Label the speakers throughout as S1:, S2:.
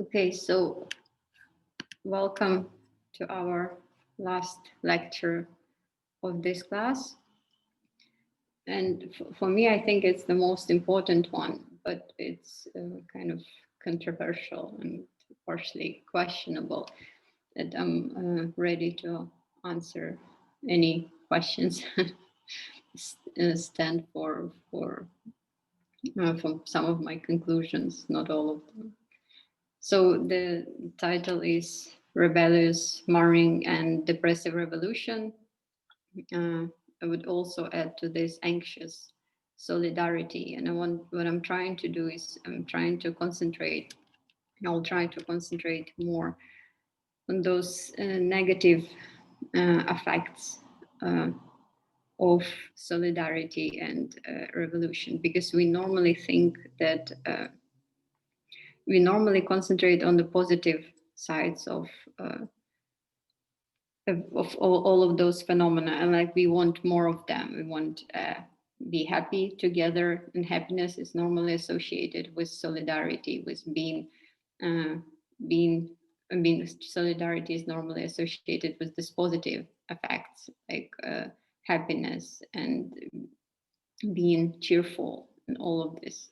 S1: Okay, so welcome to our last lecture of this class. And for me, I think it's the most important one, but it's kind of controversial and partially questionable. That I'm ready to answer any questions, stand for some of my conclusions, not all of them. So the title is Rebellious, Mourning, and Depressive Revolution. I would also add to this anxious solidarity. And what I'm trying to do is I'll try to concentrate more on those negative effects of solidarity and revolution, because we normally think that we normally concentrate on the positive sides of all of those phenomena, and like we want more of them. We want be happy together, and happiness is normally associated with solidarity, with being I mean, solidarity is normally associated with this positive effects, like happiness and being cheerful and all of this.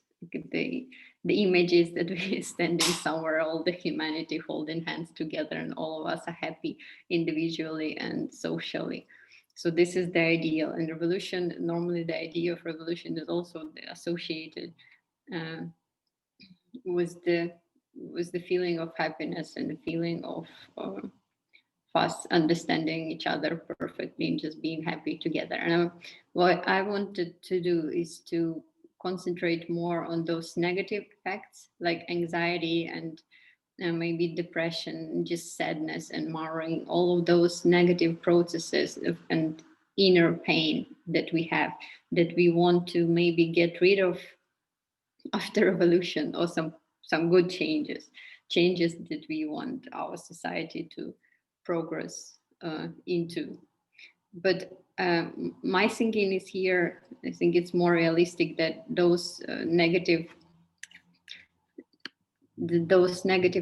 S1: The image is that we standing somewhere, all the humanity holding hands together, and all of us are happy individually and socially. So this is the ideal. And revolution, normally the idea of revolution is also associated uh, with the feeling of happiness and the feeling of us understanding each other perfectly and just being happy together. And what I wanted to do is to concentrate more on those negative effects like anxiety and maybe depression, just sadness and mourning, all of those negative processes and inner pain that we have, that we want to maybe get rid of after revolution, or some good changes that we want our society to progress into. But my thinking is here, I think it's more realistic that those negative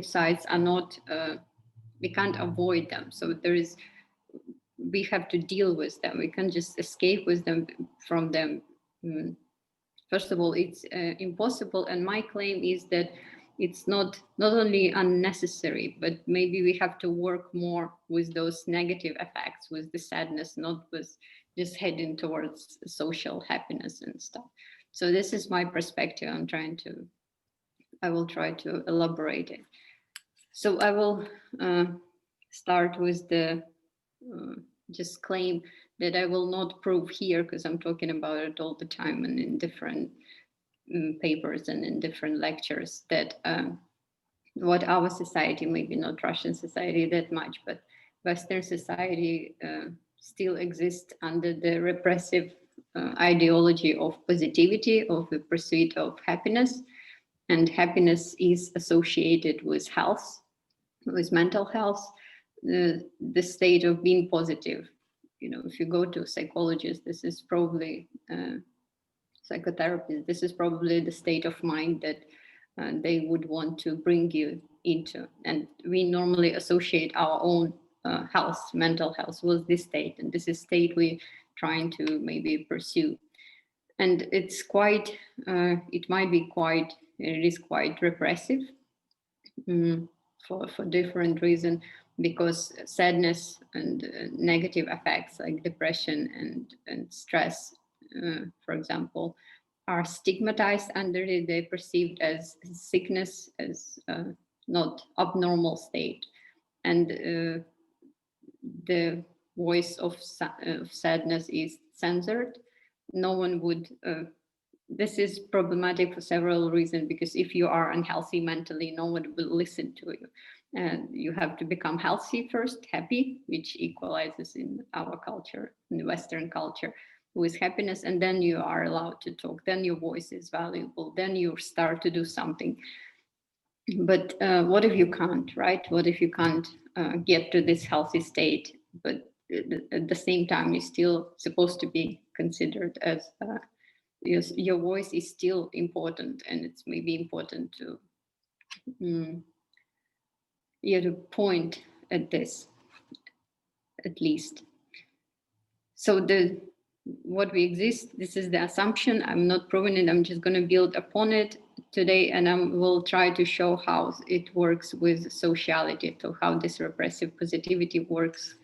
S1: sides are not we can't avoid them. So we have to deal with them. We can't just escape with them from them. First of all, it's impossible, and my claim is that it's not only unnecessary, but maybe we have to work more with those negative effects, with the sadness, not with just heading towards social happiness and stuff. So this is my perspective. I will try to elaborate it. So I will start with the just claim that I will not prove here, because I'm talking about it all the time and in different papers and in different lectures, that what our society, maybe not Russian society that much, but Western society still exists under the repressive ideology of positivity, of the pursuit of happiness. And happiness is associated with health, with mental health, the state of being positive. You know, if you go to a psychologist, this is probably psychotherapist, this is probably the state of mind that they would want to bring you into. And we normally associate our own health, mental health, with this state, and this is state we're trying to maybe pursue. And it's quite, it is quite repressive for different reasons, because sadness and negative effects like depression and stress, for example, are stigmatized under it. They're perceived as sickness, as not abnormal state. And the voice of sadness is censored. No one would this is problematic for several reasons, because if you are unhealthy mentally, no one will listen to you. And you have to become healthy first, happy, which equalizes in our culture, in the Western culture, with happiness, and then you are allowed to talk. Then your voice is valuable. Then you start to do something. But what if you can't, right? What if you can't get to this healthy state, but at the same time, you're still supposed to be considered as your voice is still important, and it's maybe important to to point at this, at least. So what we exist, this is the assumption. I'm not proving it. I'm just going to build upon it today, and I will try to show how it works with sociality, so how this repressive positivity works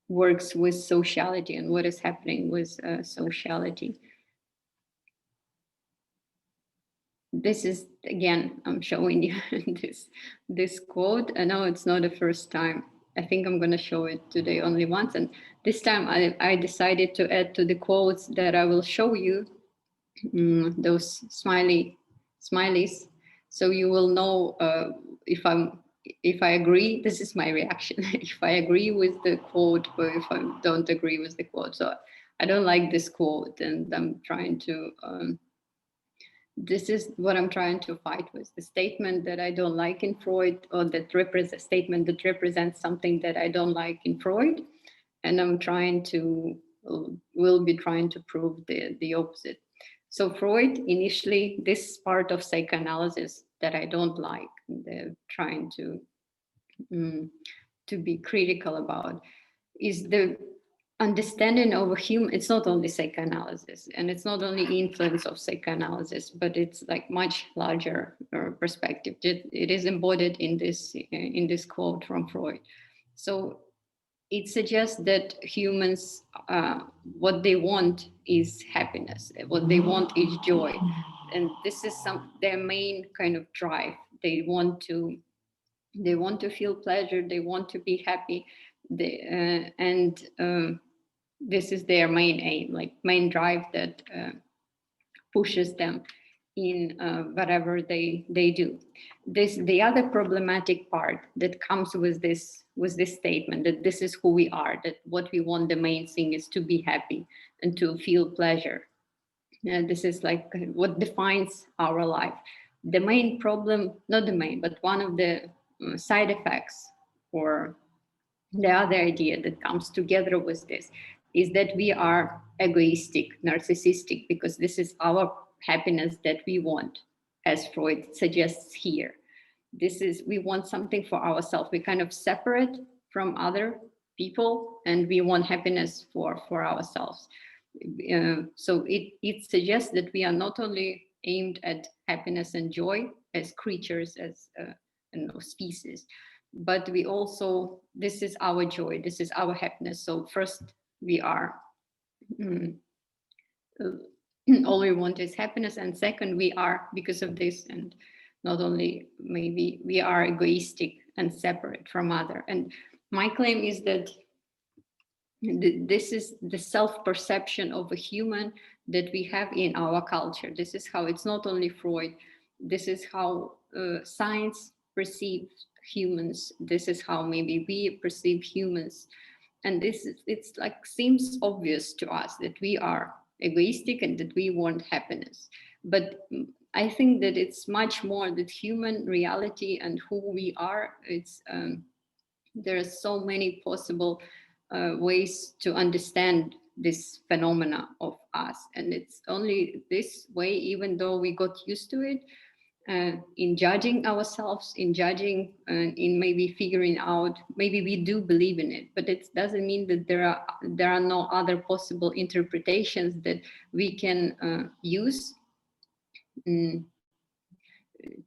S1: with sociality and what is happening with sociality. This is, again, I'm showing you this quote. I know it's not the first time. I think I'm going to show it today only once. And this time I decided to add to the quotes that I will show you those smileys. So you will know if I agree. This is my reaction. If I agree with the quote or if I don't agree with the quote. So I don't like this quote, and I'm trying to this is what I'm trying to fight with, the statement that I don't like in Freud, or that statement that represents something that I don't like in Freud. And I'm trying to, will be trying to prove the opposite. So Freud, initially, this part of psychoanalysis that I don't like, they're trying to be critical about, is the understanding of a human. It's not only psychoanalysis, and it's not only influence of psychoanalysis, but it's like much larger perspective. It is embodied in this quote from Freud. So it suggests that humans, what they want is happiness, what they want is joy, and this is their main kind of drive. They want to feel pleasure, they want to be happy, this is their main aim, like main drive that pushes them in whatever they do. The other problematic part that comes with this statement, that this is who we are, that what we want, the main thing is to be happy and to feel pleasure. This is like what defines our life. The main problem, not the main, but one of the side effects, or the other idea that comes together with this, is that we are egoistic, narcissistic, because this is our happiness that we want, as Freud suggests here. We want something for ourselves. We kind of separate from other people, and we want happiness for ourselves. So it suggests that we are not only aimed at happiness and joy as creatures, as species, but we also, this is our joy, this is our happiness. So first we are all we want is happiness, and second, we are, because of this, and not only maybe, we are egoistic and separate from other. And my claim is that this is the self-perception of a human that we have in our culture. This is how, it's not only Freud, this is how science perceives humans. This is how maybe we perceive humans. And it's like, seems obvious to us that we are egoistic and that we want happiness. But I think that it's much more that human reality and who we are, there are so many possible ways to understand this phenomena of us. And it's only this way, even though we got used to it, in judging ourselves, in judging, in maybe figuring out, maybe we do believe in it, but it doesn't mean that there are no other possible interpretations that we can use to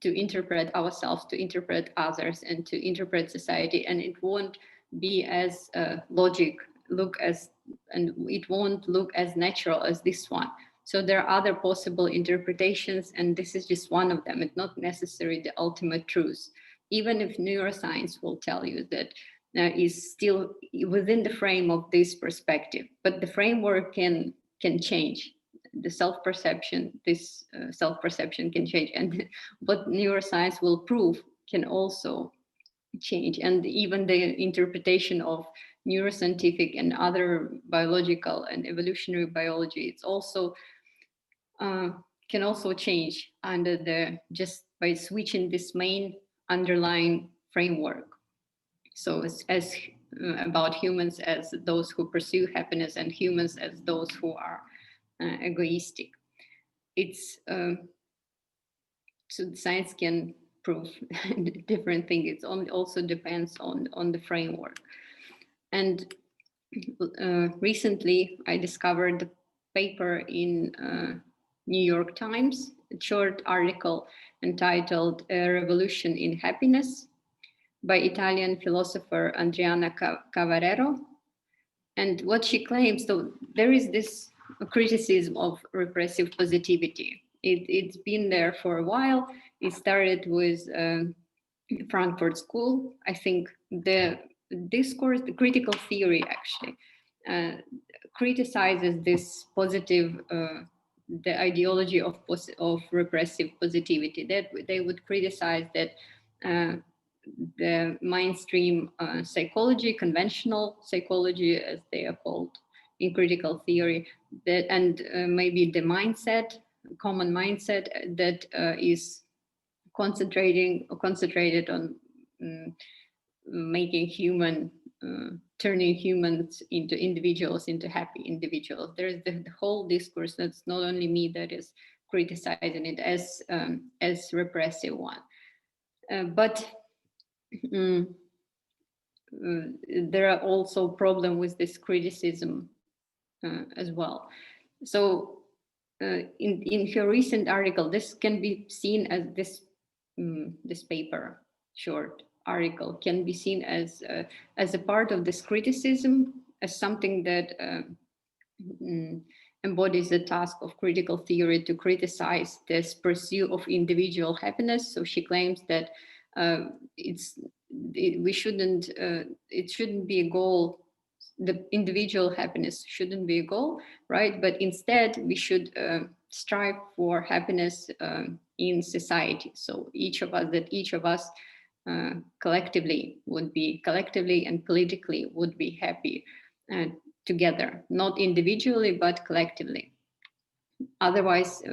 S1: interpret ourselves, to interpret others, and to interpret society. And it won't be as logic and it won't look as natural as this one. So there are other possible interpretations, and this is just one of them. It's not necessarily the ultimate truth, even if neuroscience will tell you that is still within the frame of this perspective. But the framework can change. The self-perception, this self-perception can change, and what neuroscience will prove can also change. And even the interpretation of neuroscientific and other biological and evolutionary biology, it's also can also change under just by switching this main underlying framework. So as about humans as those who pursue happiness, and humans as those who are egoistic. It's so science can prove different thing. It also depends on the framework. And recently I discovered a paper in New York Times, a short article entitled "A Revolution in Happiness" by Italian philosopher Adriana Cavarero. And what she claims, so there is this criticism of repressive positivity. It's been there for a while. It started with Frankfurt School. I think the discourse, the critical theory actually, criticizes this positive, the ideology of repressive positivity. That they would criticize that the mainstream psychology, conventional psychology, as they are called in critical theory, that and maybe the mindset, common mindset that is concentrated on making turning humans into individuals, into happy individuals. There is the whole discourse. That's not only me that is criticizing it as repressive one, but there are also problems with this criticism as well. So in her recent article, this can be seen as this paper, short article, can be seen as a part of this criticism, as something that embodies the task of critical theory to criticize this pursuit of individual happiness. So she claims that it shouldn't be a goal. The individual happiness shouldn't be a goal, right? But instead, we should strive for happiness in society. So each of us collectively and politically would be happy together, not individually, but collectively. Otherwise,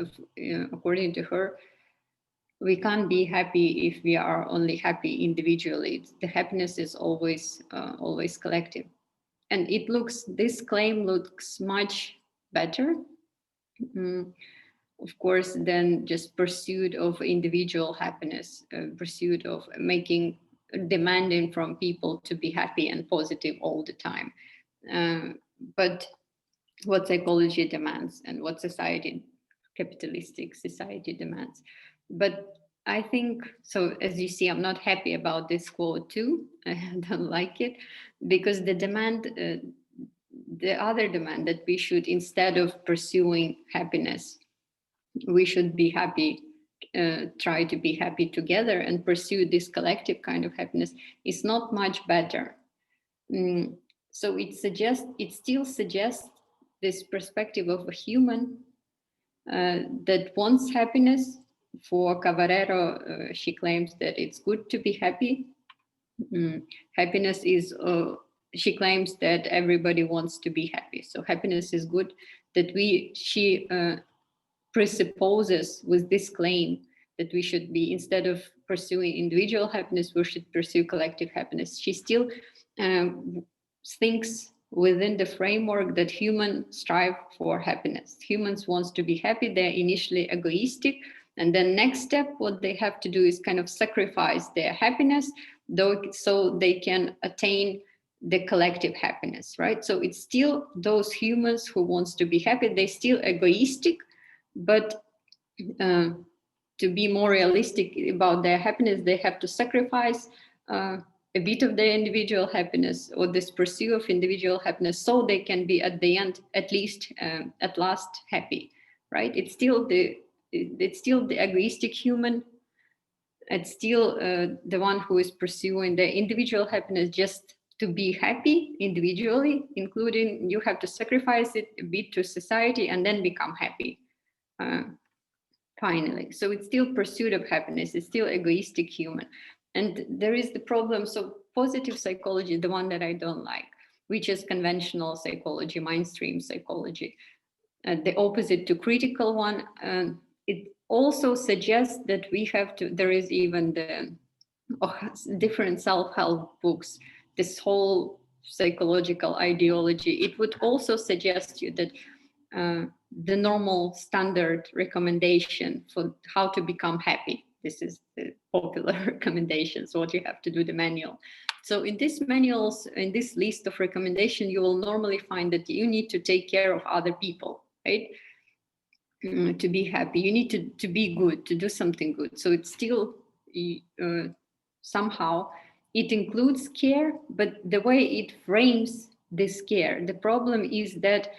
S1: according to her, we can't be happy if we are only happy individually. The happiness is always collective. And this claim looks much better, of course, than just pursuit of individual happiness, pursuit of demanding from people to be happy and positive all the time. But what psychology demands and what capitalistic society demands. But I think, so as you see, I'm not happy about this quote too. I don't like it, because the other demand that we should, instead of pursuing happiness, we should be happy, try to be happy together and pursue this collective kind of happiness, is not much better. So it still suggests this perspective of a human that wants happiness. For Cavarero, she claims that it's good to be happy. Happiness is, she claims that everybody wants to be happy. So happiness is good, that she presupposes with this claim that we should be, instead of pursuing individual happiness, we should pursue collective happiness. She still thinks within the framework that humans strive for happiness. Humans want to be happy. They're initially egoistic. And then next step, what they have to do is kind of sacrifice their happiness, so they can attain the collective happiness, right? So it's still those humans who wants to be happy. They're still egoistic, but to be more realistic about their happiness, they have to sacrifice a bit of their individual happiness, or this pursuit of individual happiness, so they can be at the end, at last happy, right? It's still the egoistic human. It's still the one who is pursuing the individual happiness just to be happy individually, including you have to sacrifice it a bit to society and then become happy finally. So it's still pursuit of happiness. It's still egoistic human. And there is the problem. So positive psychology, the one that I don't like, which is conventional psychology, mainstream psychology, the opposite to critical one. It also suggests that there is even the different self-help books, this whole psychological ideology. It would also suggest you that the normal standard recommendation for how to become happy This is the popular recommendations, what you have to do, the manual. So in these manuals, in this list of recommendations, you will normally find that you need to take care of other people, right? To be happy, you need to be good, to do something good. So it's still somehow it includes care, but the way it frames this care, the problem is that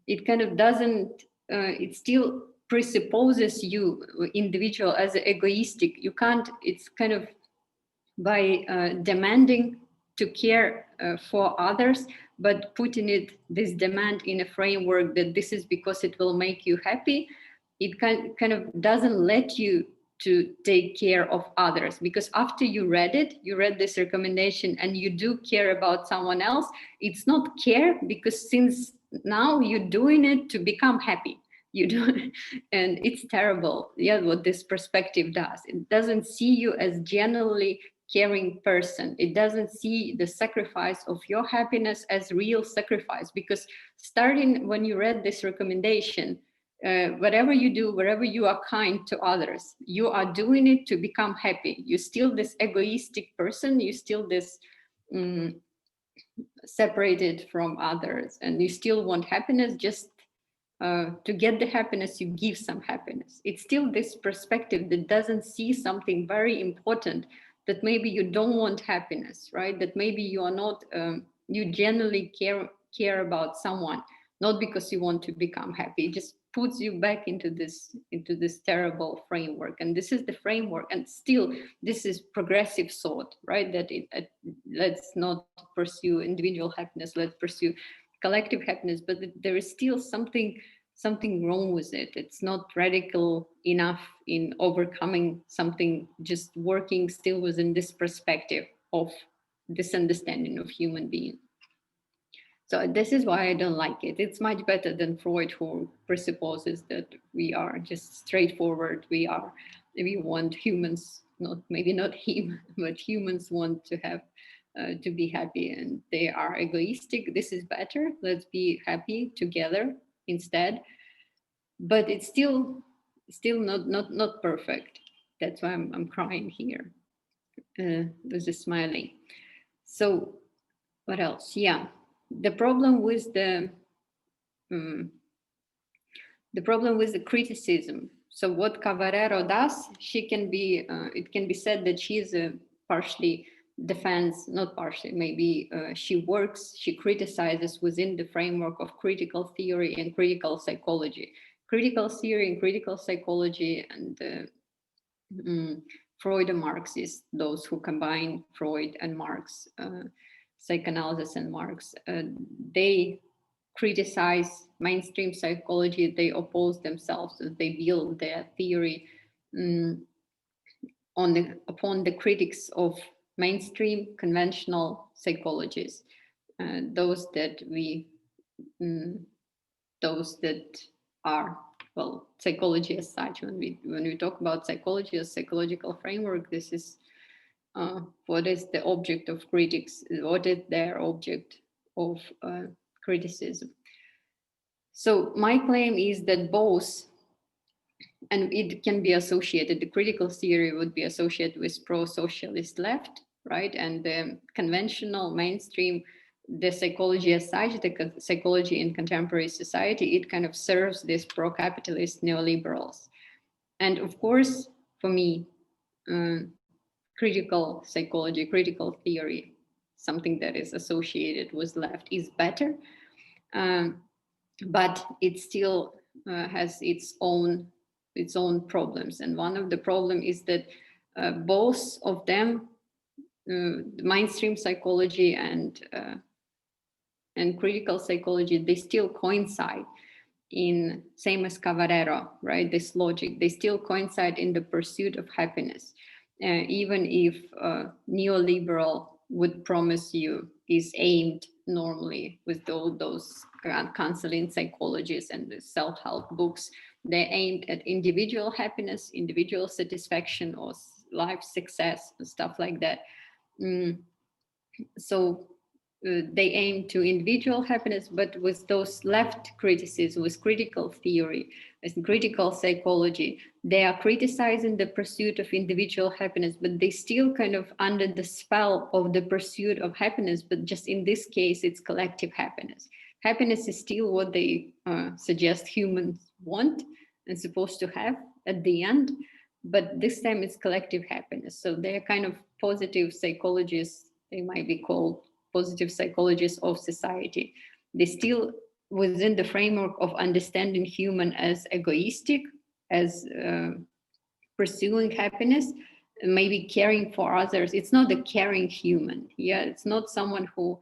S1: it kind of doesn't, it still presupposes you individual as egoistic. You can't, it's kind of by demanding to care for others, but putting it, this demand, in a framework that this is because it will make you happy, it kind of doesn't let you to take care of others. Because after you read it, you read this recommendation and you do care about someone else, it's not care, because since now you're doing it to become happy. You do, and it's terrible. Yeah, what this perspective does, it doesn't see you as genuinely caring person. It doesn't see the sacrifice of your happiness as real sacrifice, because starting when you read this recommendation, whatever you do, wherever you are kind to others, you are doing it to become happy. You're still this egoistic person. You're still this separated from others, and you still want happiness. Just to get the happiness, you give some happiness. It's still this perspective that doesn't see something very important, that maybe you don't want happiness, right? That maybe you are not, you genuinely care about someone, not because you want to become happy. It just puts you back into this terrible framework. And this is the framework. And still, this is progressive thought, right? That let's not pursue individual happiness, let's pursue collective happiness. But there is still something wrong with it. It's not radical enough in overcoming something, just working still within this perspective of this understanding of human being. So this is why I don't like it. It's much better than Freud, who presupposes that we are just straightforward. We want humans, maybe not him, but humans want to have to be happy, and they are egoistic. This is better. Let's be happy together instead. But it's still not perfect. That's why I'm crying here. There's a smiling. So what else? Yeah, the problem with the criticism. So what Cavarero does, she can be. It can be said that she is partially defends, not partially. Maybe she criticizes within the framework of critical theory and critical psychology. Critical theory and critical psychology, and Freud and Marxists, those who combine Freud and Marx, psychoanalysis and Marx, they criticize mainstream psychology. They oppose themselves as they build their theory upon the critics of mainstream conventional psychologies, those that are, well, psychology as such. When we talk about psychology as psychological framework, this is what is the object of critics, what is their object of criticism. So my claim is that both, and it can be associated, the critical theory would be associated with pro-socialist left, right? And the conventional mainstream, the psychology as such, the psychology in contemporary society, it kind of serves this pro-capitalist neoliberals. And of course, for me, critical psychology, critical theory, something that is associated with left, is better, but it still has its own problems. And one of the problems is that both of them, mainstream psychology and critical psychology, they still coincide in, same as Cavarero, right? This logic, they still coincide in the pursuit of happiness. Even if neoliberal would promise you is aimed normally with all those counseling psychologists and the self-help books, they're aimed at individual happiness, individual satisfaction, or life success and stuff like that. So they aim to individual happiness, but with those left criticism, with critical theory, as critical psychology, they are criticizing the pursuit of individual happiness, but they still kind of under the spell of the pursuit of happiness, but just in this case, it's collective happiness. Happiness is still what they suggest humans want and supposed to have at the end, but this time it's collective happiness. So they're kind of positive psychologists, they might be called positive psychologists of society. They still within the framework of understanding human as egoistic, as pursuing happiness, maybe caring for others. It's not a caring human. Yeah, it's not someone who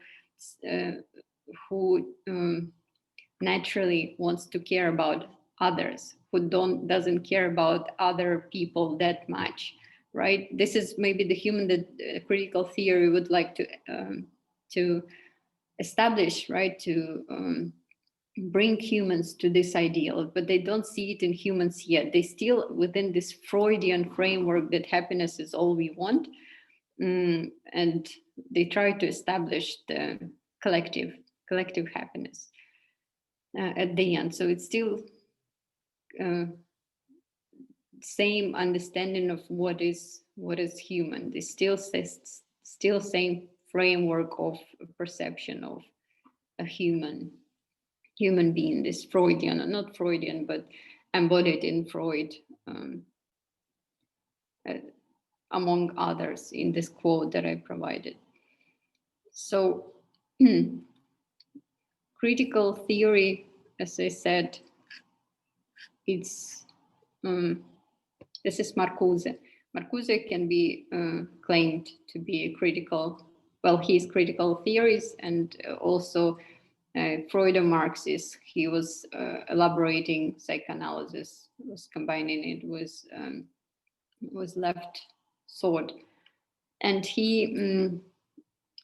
S1: naturally wants to care about others, who doesn't care about other people that much, right? This is maybe the human that critical theory would like to establish, right? To bring humans to this ideal, but they don't see it in humans yet. They still within this Freudian framework that happiness is all we want, and they try to establish the collective happiness at the end. So it's still same understanding of what is human. They still same framework of perception of a human being, this Freudian, not Freudian, but embodied in Freud, among others in this quote that I provided. So critical theory, as I said, it's, this is Marcuse. Marcuse can be claimed to be a critical, well, he's critical theorist and also Freud, a Marxist. He was elaborating psychoanalysis, was combining it with left thought, and he.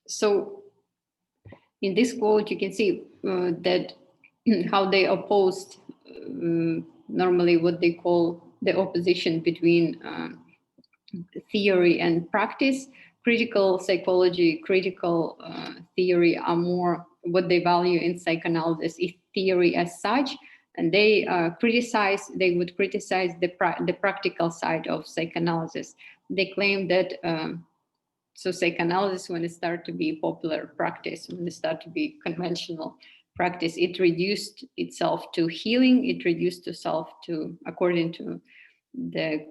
S1: So, in this quote, you can see that how they opposed normally what they call the opposition between theory and practice. Critical psychology, critical theory are more what they value in psychoanalysis is theory as such, and they would criticize the practical side of psychoanalysis. They claim that so psychoanalysis, when it started to be popular practice, when it started to be conventional practice, it reduced itself to healing. It reduced itself to, according to the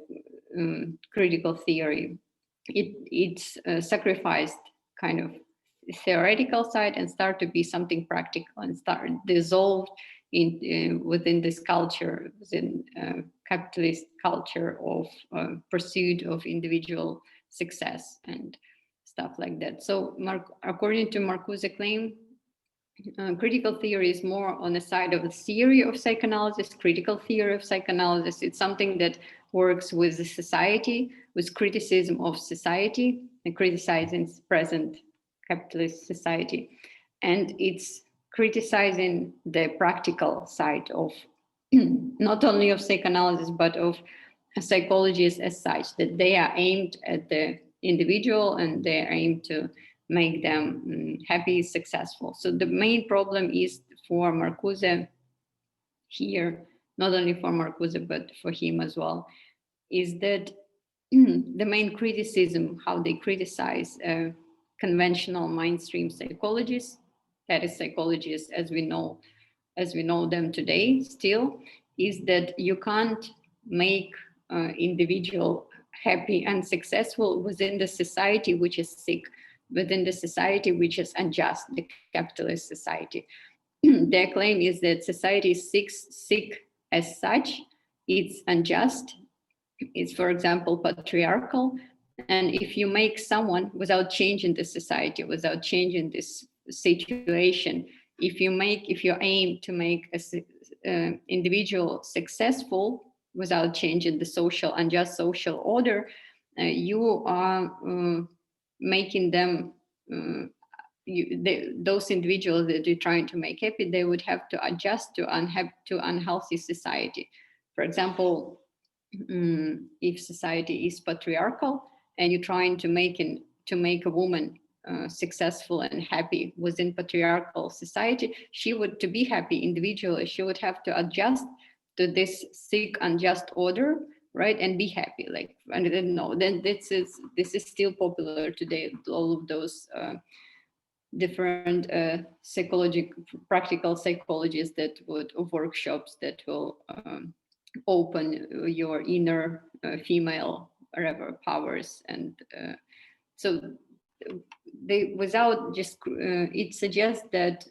S1: critical theory, it's sacrificed kind of theoretical side and start to be something practical and start dissolved in within this culture, within capitalist culture of pursuit of individual success and stuff like that. So according to Marcuse claim, critical theory is more on the side of the theory of psychoanalysis, critical theory of psychoanalysis. It's something that works with the society, with criticism of society and criticizing present capitalist society. And it's criticizing the practical side of not only of psychoanalysis, but of psychologists as such, that they are aimed at the individual and they are aimed to make them happy, successful. So the main problem is for Marcuse here, not only for Marcuse, but for him as well, is that the main criticism, how they criticize conventional mainstream psychologists, that is psychologists as we know them today still, is that you can't make individual happy and successful within the society which is sick, within the society which is unjust, the capitalist society. Their claim is that society is sick as such, it's unjust, it's, for example, patriarchal. And if you make someone without changing the society, without changing this situation, if you aim to make an individual successful without changing the unjust social order, you are making them, those individuals that you're trying to make happy, they would have to adjust to unhealthy society. For example, if society is patriarchal and you're trying to make a woman successful and happy within patriarchal society, to be happy individually, she would have to adjust to this sick, unjust order, right, and be happy. Like, and then no, then this is still popular today. All of those different practical psychologists that would, of workshops that will open your inner female whatever powers, and so they, without just it suggests that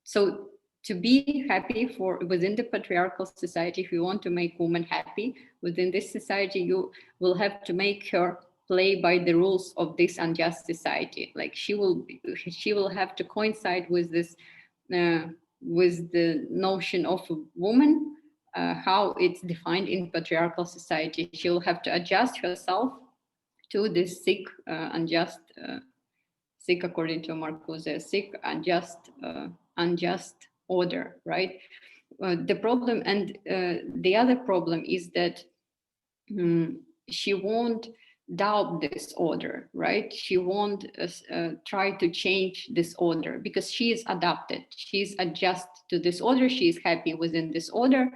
S1: so to be happy for within the patriarchal society, if you want to make women happy within this society, you will have to make her play by the rules of this unjust society. Like she will have to coincide with this with the notion of a woman, how it's defined in patriarchal society. She'll have to adjust herself to this sick, unjust, sick according to Marcuse, sick, unjust order, right? The problem, and the other problem is that she won't doubt this order, right? She won't try to change this order because she is adapted. She's adjusted to this order. She is happy within this order.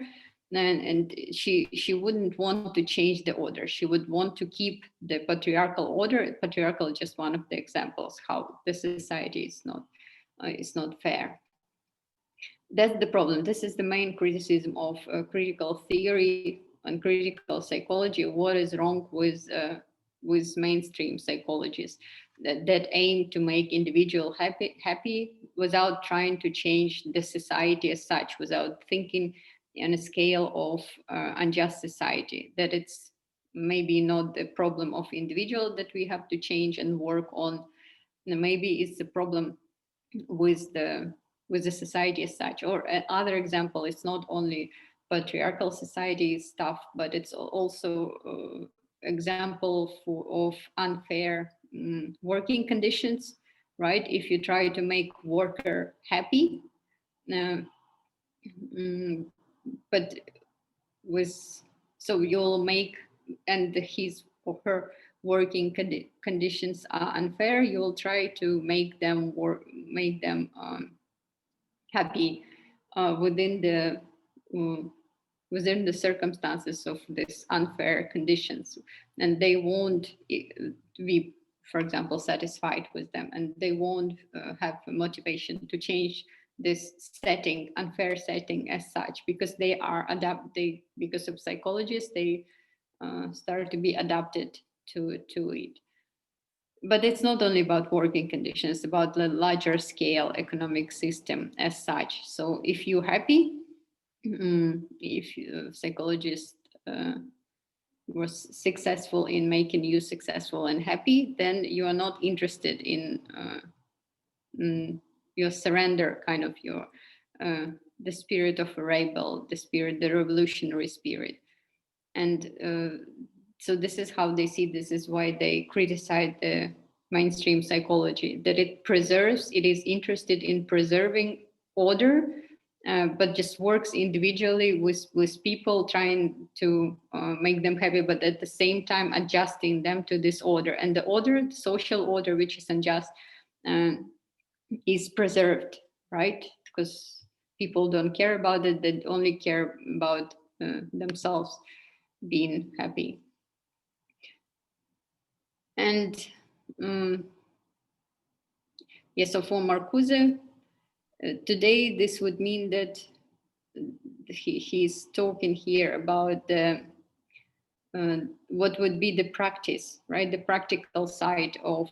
S1: And she wouldn't want to change the order. She would want to keep the patriarchal order. Patriarchal is just one of the examples how the society is not fair. That's the problem. This is the main criticism of critical theory and critical psychology. What is wrong with mainstream psychologists that aim to make individual happy without trying to change the society as such, without thinking on a scale of unjust society, that it's maybe not the problem of individual that we have to change and work on. Maybe it's the problem with the society as such. Or another example, it's not only patriarchal society stuff, but it's also example of unfair working conditions, right? If you try to make worker happy, but so you'll make, and his or her working conditions are unfair, you'll try to make them happy within the circumstances of this unfair conditions, and they won't be, for example, satisfied with them, and they won't have motivation to change this unfair setting as such, because they are because of psychologists, they start to be adapted to it. But it's not only about working conditions, it's about the larger scale economic system as such. So if you're happy, if psychologist was successful in making you successful and happy, then you are not interested in your surrender, kind of your the spirit of a rebel, the revolutionary spirit. And so this is how they see, this is why they criticize the mainstream psychology, that it is interested in preserving order, but just works individually with people, trying to make them happy, but at the same time adjusting them to this order. And the order, the social order, which is unjust, is preserved, right? Because people don't care about it, they only care about themselves being happy. And so for Marcuse, today this would mean that he's talking here about what would be the practice, right? The practical side of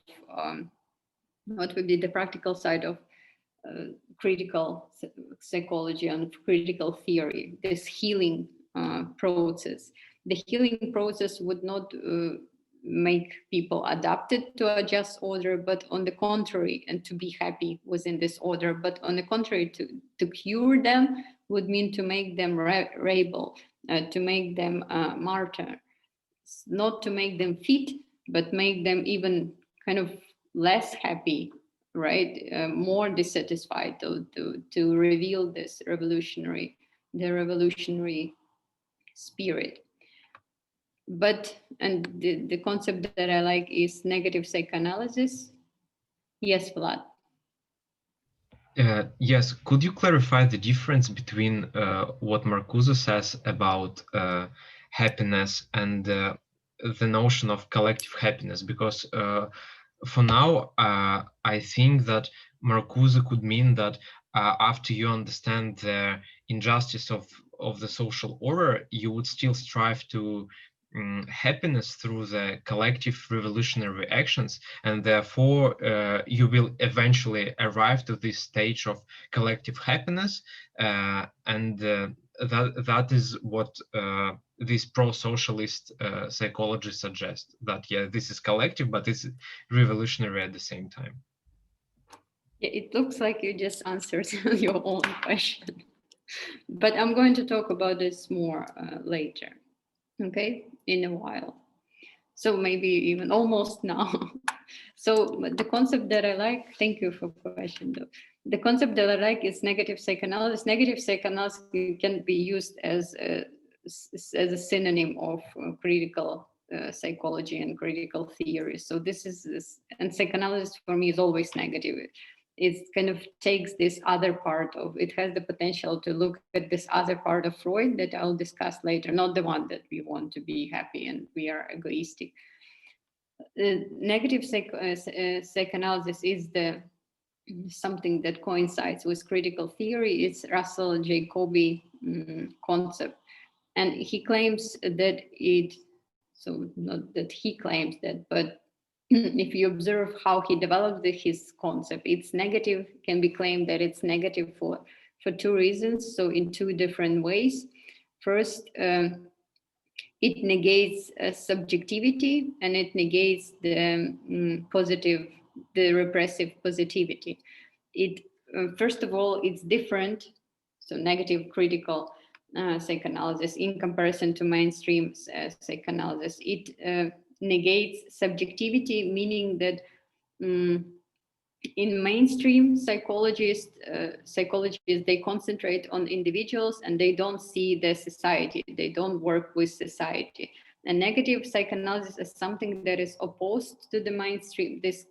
S1: what would be the practical side of critical psychology and critical theory, this healing process. The healing process would not make people adapted to a just order, but on the contrary, and to be happy within this order. But on the contrary, to cure them would mean to make them rebel, to make them martyr, not to make them fit, but make them even kind of less happy, right? More dissatisfied, to reveal this revolutionary spirit. But, and the concept that I like is negative psychoanalysis. Yes, Vlad.
S2: Yes, could you clarify the difference between what Marcuse says about happiness and the notion of collective happiness? Because for now, I think that Marcuse could mean that after you understand the injustice of the social order, you would still strive to happiness through the collective revolutionary actions, and therefore you will eventually arrive to this stage of collective happiness, and that is what this pro-socialist psychology suggests, that yeah, this is collective, but it's revolutionary at the same time.
S1: Yeah, it looks like you just answered your own question, but I'm going to talk about this more later, okay, in a while. So maybe even almost now. So the concept that I like, thank you for question though. The concept that I like is negative psychoanalysis. Negative psychoanalysis can be used as a synonym of critical psychology and critical theory. So and psychoanalysis for me is always negative. It kind of takes this other part of it, has the potential to look at this other part of Freud that I'll discuss later, not the one that we want to be happy and we are egoistic. Negative psychoanalysis is the something that coincides with critical theory. It's Russell Jacobi concept, and he claims that not that he claims that, but if you observe how he developed his concept, it's negative, can be claimed that it's negative for two reasons, so in two different ways. First, it negates subjectivity, and it negates the the repressive positivity. It first of all, it's different. So negative critical psychoanalysis, in comparison to mainstream psychoanalysis, it negates subjectivity, meaning that in mainstream psychologists, they concentrate on individuals and they don't see the society. They don't work with society. And negative psychoanalysis is something that is opposed to the mainstream. This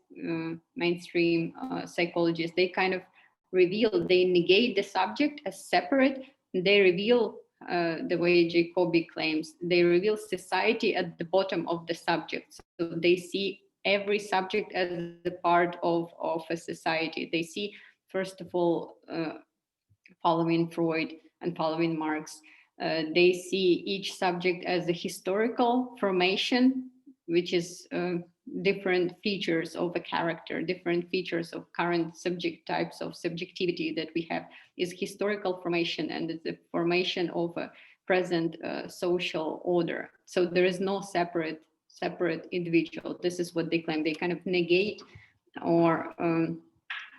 S1: mainstream psychologists, they kind of reveal, they negate the subject as separate. They reveal, the way Jacobi claims, they reveal society at the bottom of the subject. So they see every subject as a part of a society. They see, first of all, following Freud and following Marx, they see each subject as a historical formation, which is different features of a character, different features of current subject types of subjectivity that we have is historical formation, and it's the formation of a present social order. So there is no separate individual. This is what they claim. They kind of negate or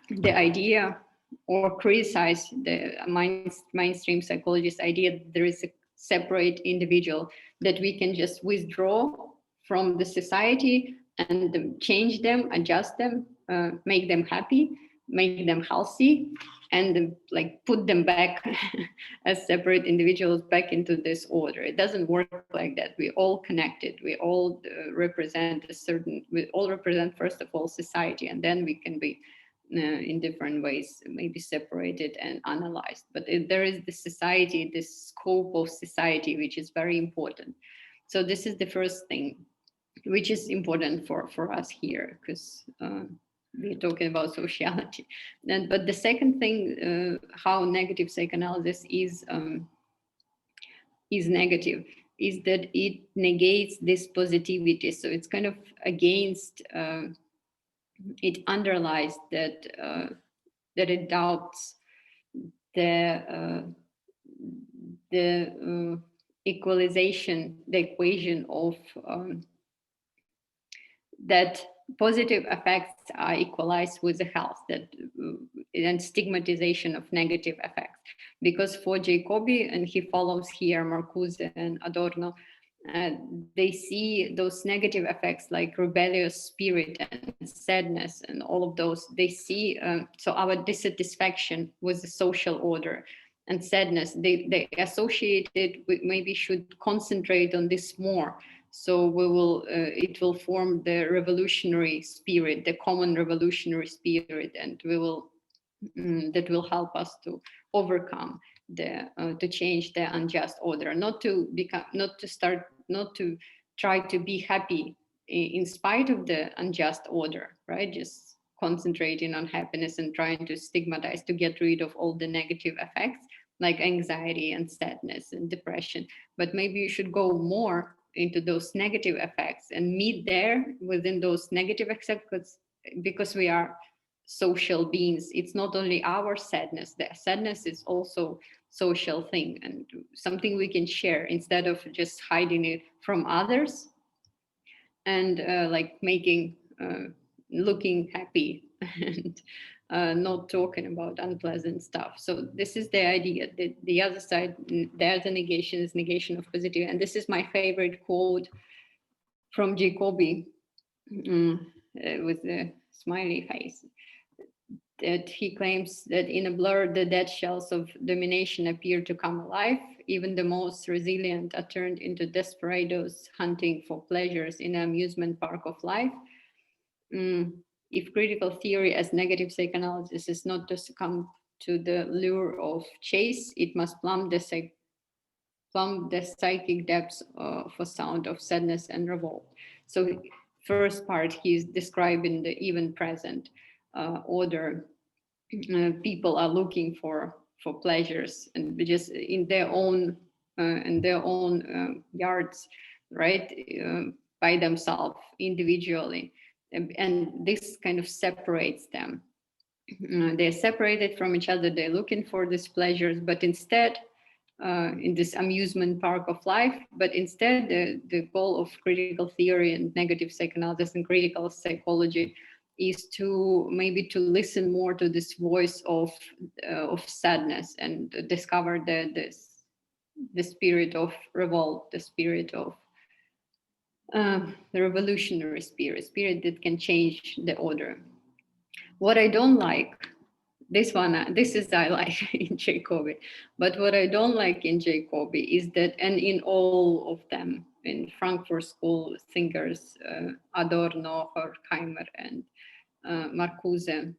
S1: the idea or criticize the mainstream psychologist idea that there is a separate individual, that we can just withdraw from the society and change them, adjust them, make them happy, make them healthy, and like put them back as separate individuals back into this order. It doesn't work like that. We all connected. We all represent we all represent, first of all, society, and then we can be in different ways, maybe separated and analyzed. But there is the society, this scope of society, which is very important. So this is the first thing, which is important for us here, because we're talking about sociality. But the second thing, how negative psychoanalysis is negative, is that it negates this positivity. So it's kind of against, it underlies that it doubts the equalization, the equation of that positive effects are equalized with the health, that and stigmatization of negative effects. Because for Jacobi, and he follows here Marcuse and Adorno, they see those negative effects like rebellious spirit and sadness and all of those. They see, so our dissatisfaction with the social order and sadness, they associate it with, maybe should concentrate on this more. So we will, it will form the revolutionary spirit, the common revolutionary spirit, and we will that will help us to overcome to change the unjust order, not to try to be happy in spite of the unjust order, right? Just concentrating on happiness and trying to stigmatize to get rid of all the negative effects like anxiety and sadness and depression. But maybe you should go more into those negative effects and meet there within those negative effects, because we are social beings. It's not only our sadness. The sadness is also social thing and something we can share instead of just hiding it from others and like making looking happy and not talking about unpleasant stuff. So this is the idea that the other side, the other negation is negation of positive. And this is my favorite quote from Jacobi with the smiley face, that he claims that in a blur, the dead shells of domination appear to come alive. Even the most resilient are turned into desperados hunting for pleasures in an amusement park of life. If critical theory as negative psychoanalysis is not to succumb to the lure of chase, it must plumb the psychic depths for sound of sadness and revolt. So first part, he's describing the even present order. People are looking for pleasures and just in their own yards, right? By themselves individually, and this kind of separates them. They're separated from each other. They're looking for these pleasures, but instead in this amusement park of life, but instead the goal of critical theory and negative psychoanalysis and critical psychology is to maybe to listen more to this voice of sadness and discover the spirit of revolt, the spirit of the revolutionary spirit that can change the order. What I don't like, this is I like in Jacobi, but what I don't like in Jacobi is that, and in all of them, in Frankfurt School thinkers, Adorno, Horkheimer, and Marcuse,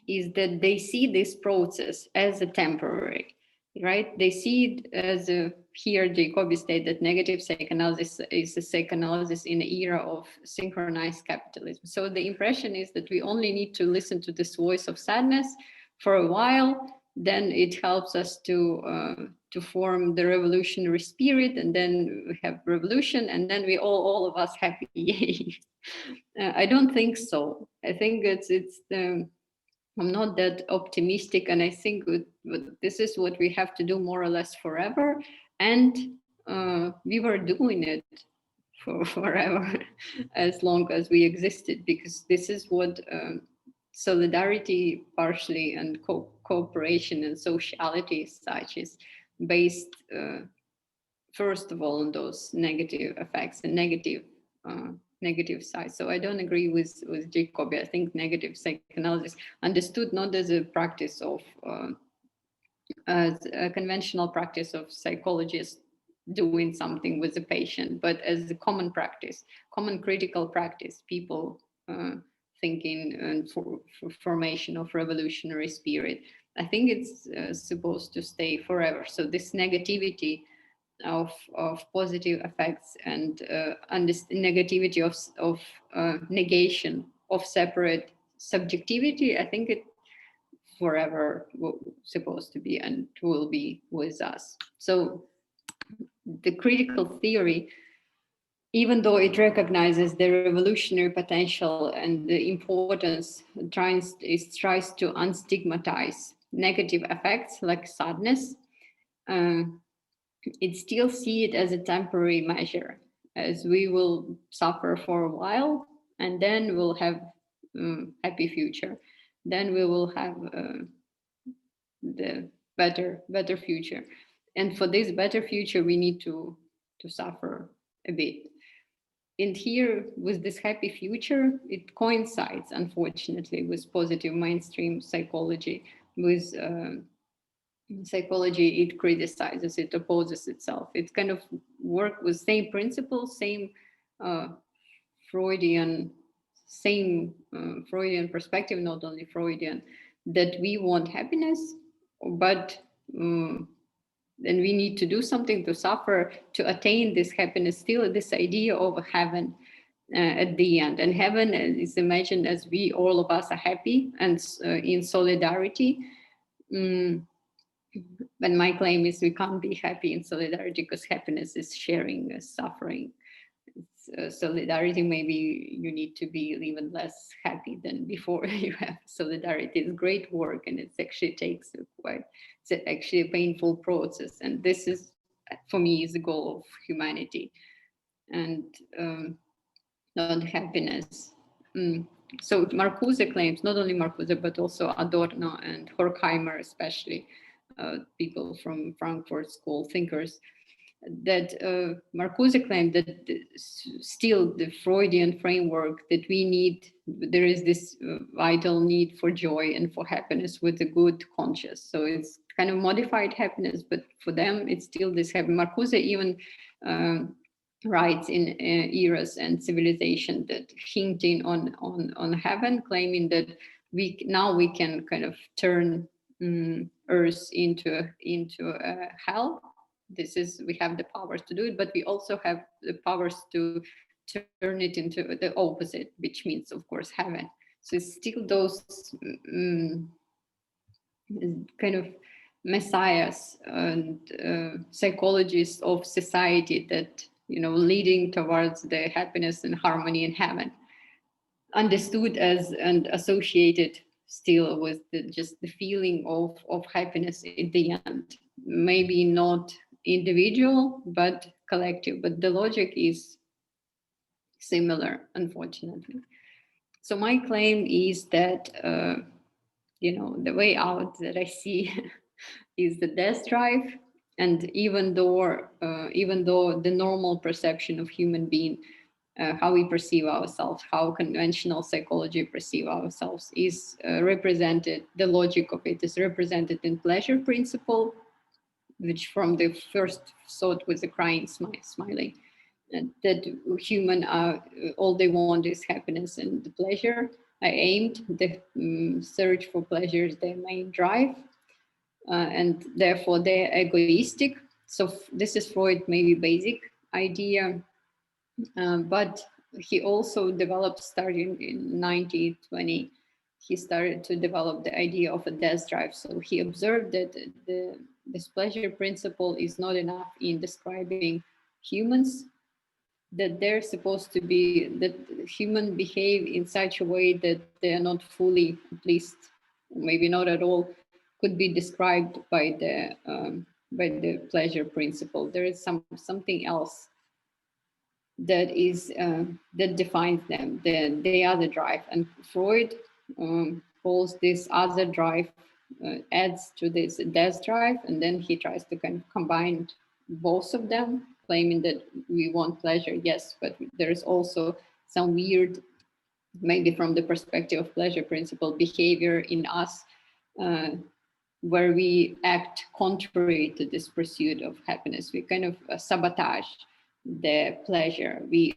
S1: is that they see this process as a temporary, right? They see it as here Jacobi stated that negative psychoanalysis is a psychoanalysis in an era of synchronized capitalism. So the impression is that we only need to listen to this voice of sadness for a while, then it helps us to form the revolutionary spirit, and then we have revolution, and then we all of us happy. I don't think so. I think I'm not that optimistic, and I think this is what we have to do more or less forever. And we were doing it for forever, as long as we existed, because this is what solidarity partially and cooperation and sociality as such is based, first of all, on those negative effects and negative side. So I don't agree with Jacobi. I think negative psychoanalysis understood not as a practice of as a conventional practice of psychologists doing something with the patient, but as a common practice, common critical practice, people thinking and for formation of revolutionary spirit. I think it's supposed to stay forever. So this negativity of positive effects and negativity of negation of separate subjectivity, I think it forever supposed to be and will be with us. So the critical theory, even though it recognizes the revolutionary potential and the importance, tries to unstigmatize negative effects like sadness, it still see it as a temporary measure, as we will suffer for a while and then we'll have happy future. Then we will have the better future. And for this better future, we need to suffer a bit. And here, with this happy future, it coincides, unfortunately, with positive mainstream psychology, with psychology, it criticizes, it opposes itself. It kind of work with same principles, same Freudian perspective, not only Freudian, that we want happiness, but then we need to do something to suffer to attain this happiness. Still, this idea of heaven at the end, and heaven is imagined as we, all of us, are happy and in solidarity. But my claim is we can't be happy in solidarity, because happiness is sharing suffering. Solidarity, maybe you need to be even less happy than before you have solidarity. It's great work, and it actually takes it's actually a painful process. And this is, for me, is the goal of humanity, and not happiness. So Marcuse claims, not only Marcuse, but also Adorno and Horkheimer, especially people from Frankfurt School thinkers, that Marcuse claimed that still the Freudian framework that we need, there is this vital need for joy and for happiness with a good conscience. So it's kind of modified happiness, but for them it's still this happy. Marcuse even writes in Eras and Civilization that hinting on heaven, claiming that we can kind of turn Earth into a hell. We have the powers to do it, but we also have the powers to turn it into the opposite, which means, of course, heaven. So it's still those kind of messiahs and psychologists of society that, leading towards the happiness and harmony in heaven, understood as and associated still with just the feeling of happiness in the end. Maybe not individual, but collective. But the logic is similar, unfortunately. So my claim is that, the way out that I see is the death drive. And even though the normal perception of human being, how we perceive ourselves, how conventional psychology perceive ourselves is represented, the logic of it is represented in pleasure principle, which from the first thought was a crying smiling, that human are, all they want is happiness and the pleasure. I aimed the search for pleasure is their main drive, and therefore they're egoistic. So this is Freud, maybe basic idea, but he also developed, starting in 1920, he started to develop the idea of a death drive. So he observed that this pleasure principle is not enough in describing humans, that they're supposed to be, that humans behave in such a way that they are not fully, at least maybe not at all, could be described by the pleasure principle. There is something else that is that defines them, the other drive. And Freud calls this other drive, adds to this death drive, and then he tries to kind of combine both of them, claiming that we want pleasure, yes, but there's also some weird, maybe from the perspective of pleasure principle, behavior in us where we act contrary to this pursuit of happiness. We kind of sabotage the pleasure. We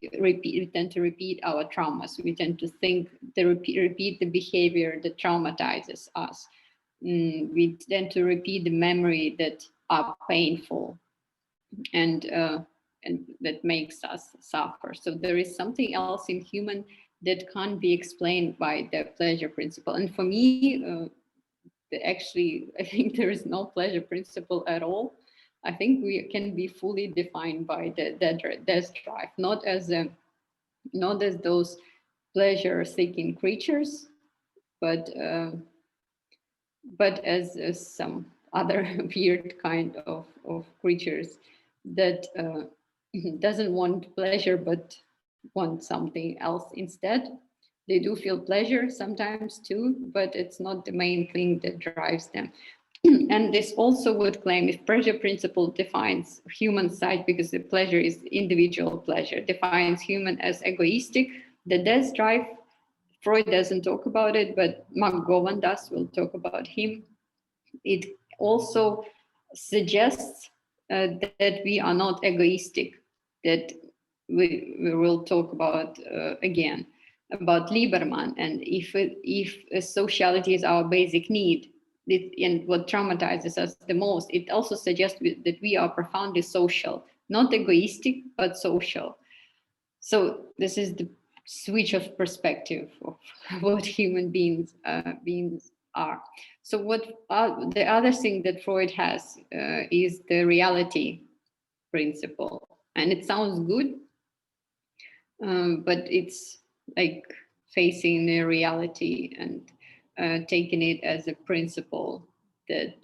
S1: tend to repeat our traumas. We tend to think, repeat the behavior that traumatizes us. We tend to repeat the memory that are painful and that makes us suffer. So there is something else in human that can't be explained by the pleasure principle. And for me, actually, I think there is no pleasure principle at all. I think we can be fully defined by the death drive, not as those pleasure-seeking creatures, but as some other weird kind of creatures that doesn't want pleasure but want something else instead. They do feel pleasure sometimes too, but it's not the main thing that drives them. And this also would claim, if pleasure principle defines human side, because the pleasure is individual pleasure, defines human as egoistic, the death drive, Freud doesn't talk about it, but McGowan does, will talk about him. It also suggests that we are not egoistic, that we will talk about again. about Lieberman, and if sociality is our basic need, and what traumatizes us the most, it also suggests that we are profoundly social, not egoistic, but social. So this is the switch of perspective of what human beings are. So what the other thing that Freud has is the reality principle, and it sounds good, but it's like facing the reality and taking it as a principle that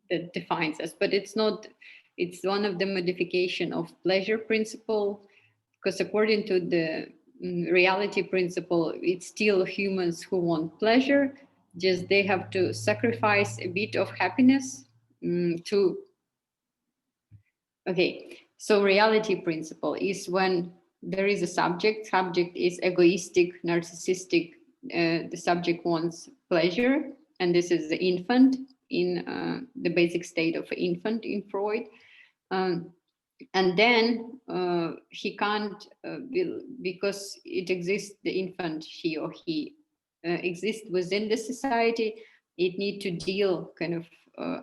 S1: that defines us. But it's not. It's one of the modification of pleasure principle, because according to the reality principle, it's still humans who want pleasure, just they have to sacrifice a bit of happiness to. Okay, so reality principle is when there is a subject is egoistic, narcissistic, the subject wants pleasure, and this is the infant in the basic state of infant in Freud. And then he can't, because it exists, the infant, she or he exists within the society, it need to deal, kind of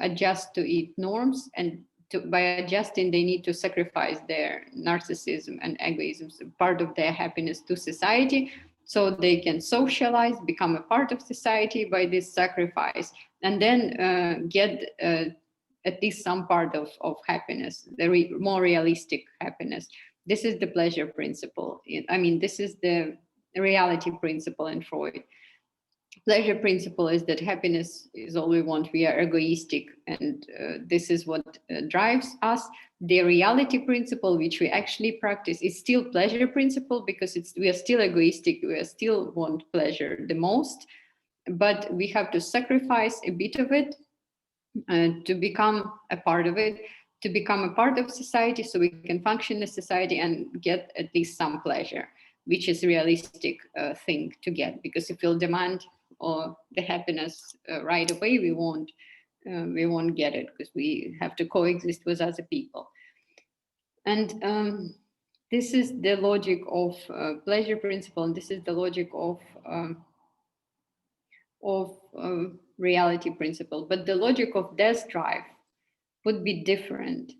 S1: adjust to its norms, and by adjusting, they need to sacrifice their narcissism and egoism, so part of their happiness to society, so they can socialize, become a part of society by this sacrifice, and then get at least some part of happiness, the more realistic happiness. This is the pleasure principle. I mean, this is the reality principle in Freud. Pleasure principle is that happiness is all we want. We are egoistic, and this is what drives us. The reality principle, which we actually practice, is still pleasure principle, because we are still egoistic. We are still want pleasure the most, but we have to sacrifice a bit of it to become a part of it, to become a part of society, so we can function in society and get at least some pleasure, which is realistic thing to get. Because if we'll demand the happiness right away, we won't get it, because we have to coexist with other people. And this is the logic of pleasure principle, and this is the logic of reality principle. But the logic of death drive would be different.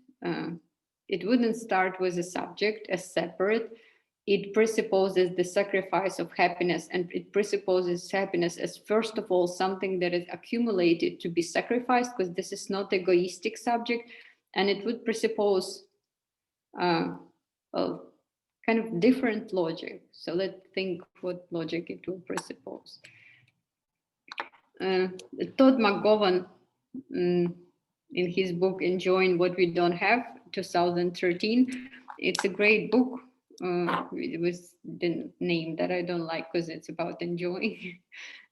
S1: It wouldn't start with a subject as separate. It presupposes the sacrifice of happiness, and it presupposes happiness as, first of all, something that is accumulated to be sacrificed, because this is not egoistic subject, and it would presuppose a kind of different logic. So let's think what logic it will presuppose. Todd McGowan, in his book Enjoying What We Don't Have, 2013, it's a great book. It was the name that I don't like, because it's about enjoying.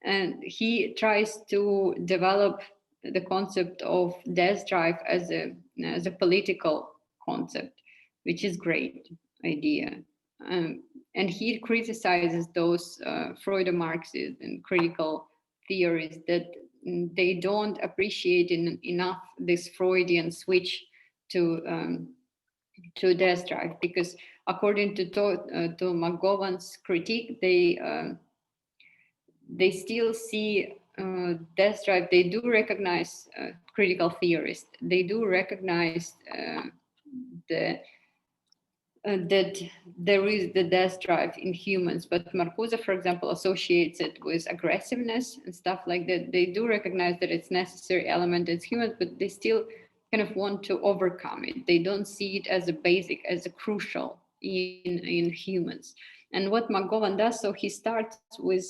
S1: And he tries to develop the concept of death drive as a political concept, which is great idea. And he criticizes those Freudo-Marxist and critical theories that they don't appreciate enough this Freudian switch to death drive, because according to McGowan's critique, they still see death drive. They do recognize critical theorists. They do recognize that there is the death drive in humans, but Marcuse, for example, associates it with aggressiveness and stuff like that. They do recognize that it's necessary element as humans, but they still kind of want to overcome it. They don't see it as a basic, as a crucial in humans. And what McGowan does, so he starts with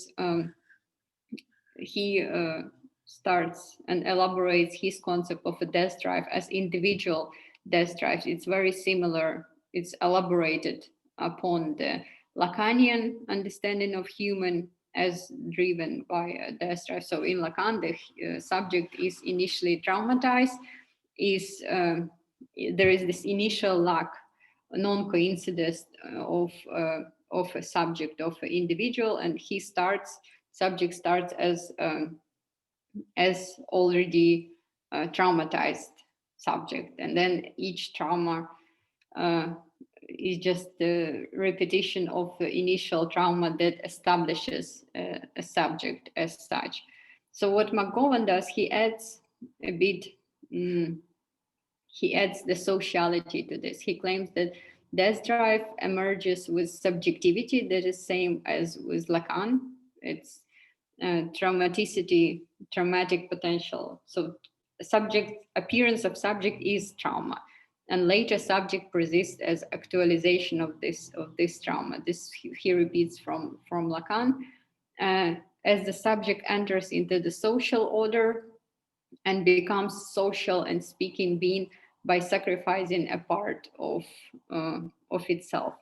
S1: starts and elaborates his concept of a death drive as individual death drives. It's very similar. It's elaborated upon the Lacanian understanding of human as driven by a death drive. So in Lacan, the subject is initially traumatized. There is this initial lack, non-coincidence of a subject, of an individual, and subject starts as already traumatized subject, and then each trauma is just the repetition of the initial trauma that establishes a subject as such. So what McGowan does, he adds a bit, he adds the sociality to this. He claims that death drive emerges with subjectivity that is same as with Lacan. It's traumaticity, traumatic potential. So subject, appearance of subject is trauma, and later subject persists as actualization of this trauma. This he repeats from Lacan. As the subject enters into the social order and becomes social and speaking being by sacrificing a part of itself.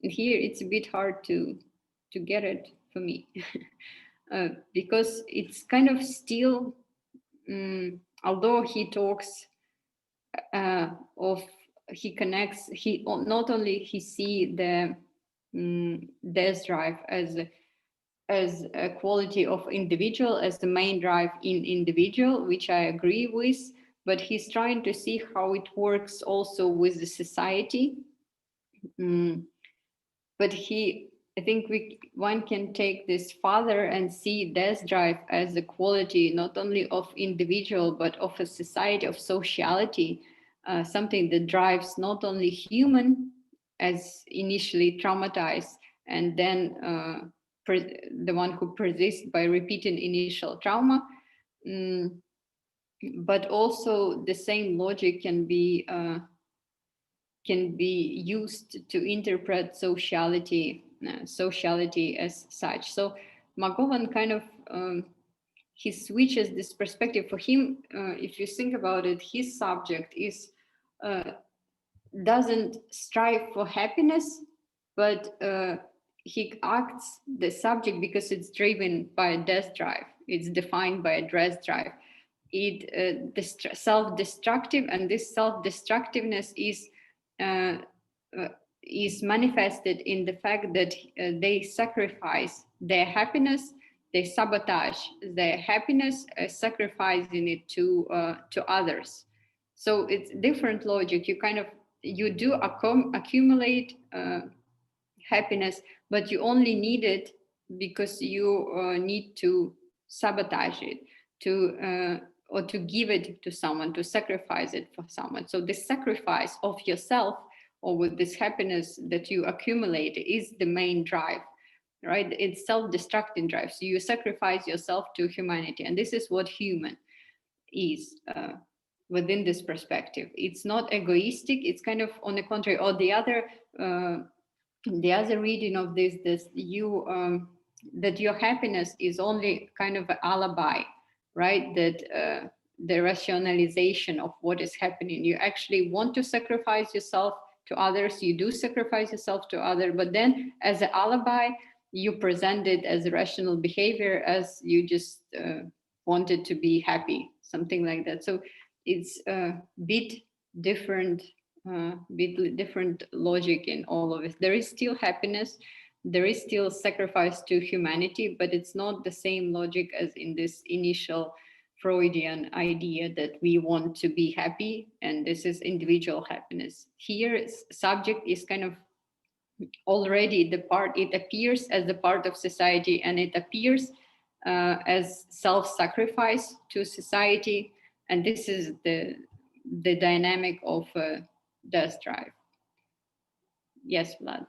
S1: And here it's a bit hard to get it for me. Because it's kind of still, although he talks of, he connects, he not only he see the death drive as a quality of individual, as the main drive in individual, which I agree with, but he's trying to see how it works also with the society. But I think one can take this further and see death drive as a quality not only of individual, but of a society, of sociality, something that drives not only human as initially traumatized, and then the one who persists by repeating initial trauma, but also the same logic can be used to interpret sociality as such. So McGowan kind of he switches this perspective. For him, if you think about it, his subject is doesn't strive for happiness, but he acts the subject because it's driven by a death drive. It's defined by a death drive. It self-destructive, and this self-destructiveness is manifested in the fact that they sacrifice their happiness, they sabotage their happiness, sacrificing it to others. So it's different logic. You do accumulate happiness, but you only need it because you need to sabotage it, or to give it to someone, to sacrifice it for someone. So the sacrifice of yourself, or with this happiness that you accumulate, is the main drive, right? It's self-destructing drive. So you sacrifice yourself to humanity, and this is what human is. Within this perspective, it's not egoistic. It's kind of on the contrary. Or the other reading of this that your happiness is only kind of an alibi, right? That the rationalization of what is happening. You actually want to sacrifice yourself to others. You do sacrifice yourself to others, but then as an alibi, you present it as a rational behavior, as you just wanted to be happy, something like that. So it's a bit different logic in all of it. There is still happiness, there is still sacrifice to humanity, but it's not the same logic as in this initial Freudian idea that we want to be happy, and this is individual happiness. Here, subject is kind of already the part, it appears as the part of society, and it appears as self-sacrifice to society. And this is the dynamic of death drive. Yes, Vlad.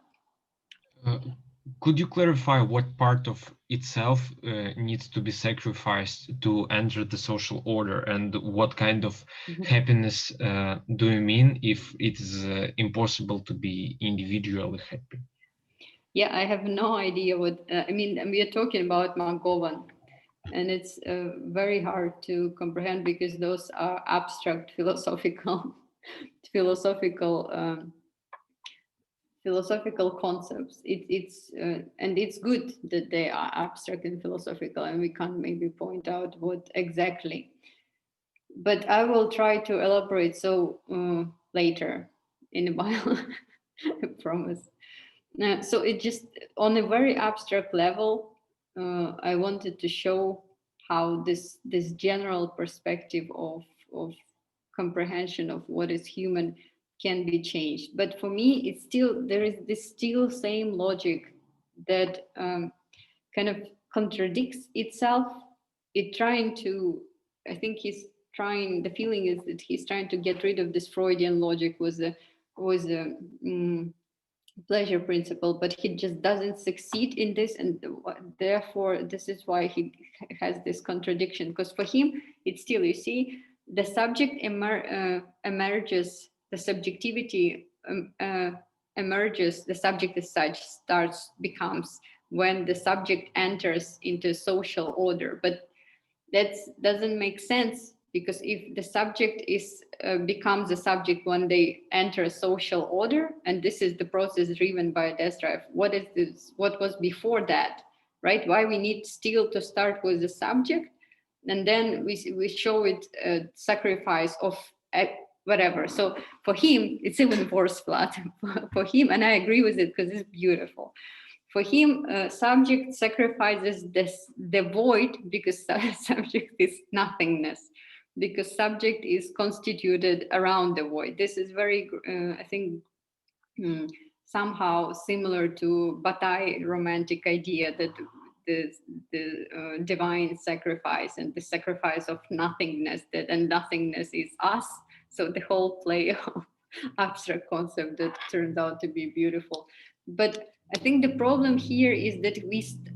S2: Could you clarify what part of itself needs to be sacrificed to enter the social order, and what kind of happiness do you mean if it is impossible to be individually happy?
S1: Yeah, I have no idea what, I mean, we are talking about McGowan, and it's very hard to comprehend because those are abstract philosophical concepts. And it's good that they are abstract and philosophical, and we can't maybe point out what exactly. But I will try to elaborate so later in a while. I promise. So it just, on a very abstract level, I wanted to show how this general perspective of comprehension of what is human can be changed. But for me, it's still, there is this still same logic that kind of contradicts itself. It trying to, I think he's trying, the feeling is that he's trying to get rid of this Freudian logic was a pleasure principle, but he just doesn't succeed in this, and therefore this is why he has this contradiction, because for him it's still, you see, the subject emerges, the subjectivity emerges, the subject as such becomes when the subject enters into social order. But that doesn't make sense, because if the subject is becomes a subject when they enter a social order, and this is the process driven by a death drive, what is this, what was before that, right? Why we need still to start with the subject, and then we show it sacrifice of whatever. So for him it's even worse flat for him, and I agree with it because it's beautiful. For him, subject sacrifices the void, because subject is nothingness, because subject is constituted around the void. This is very, I think, somehow similar to Bataille romantic idea that the divine sacrifice and the sacrifice of nothingness, that and nothingness is us. So the whole play of abstract concept that turned out to be beautiful. But I think the problem here is that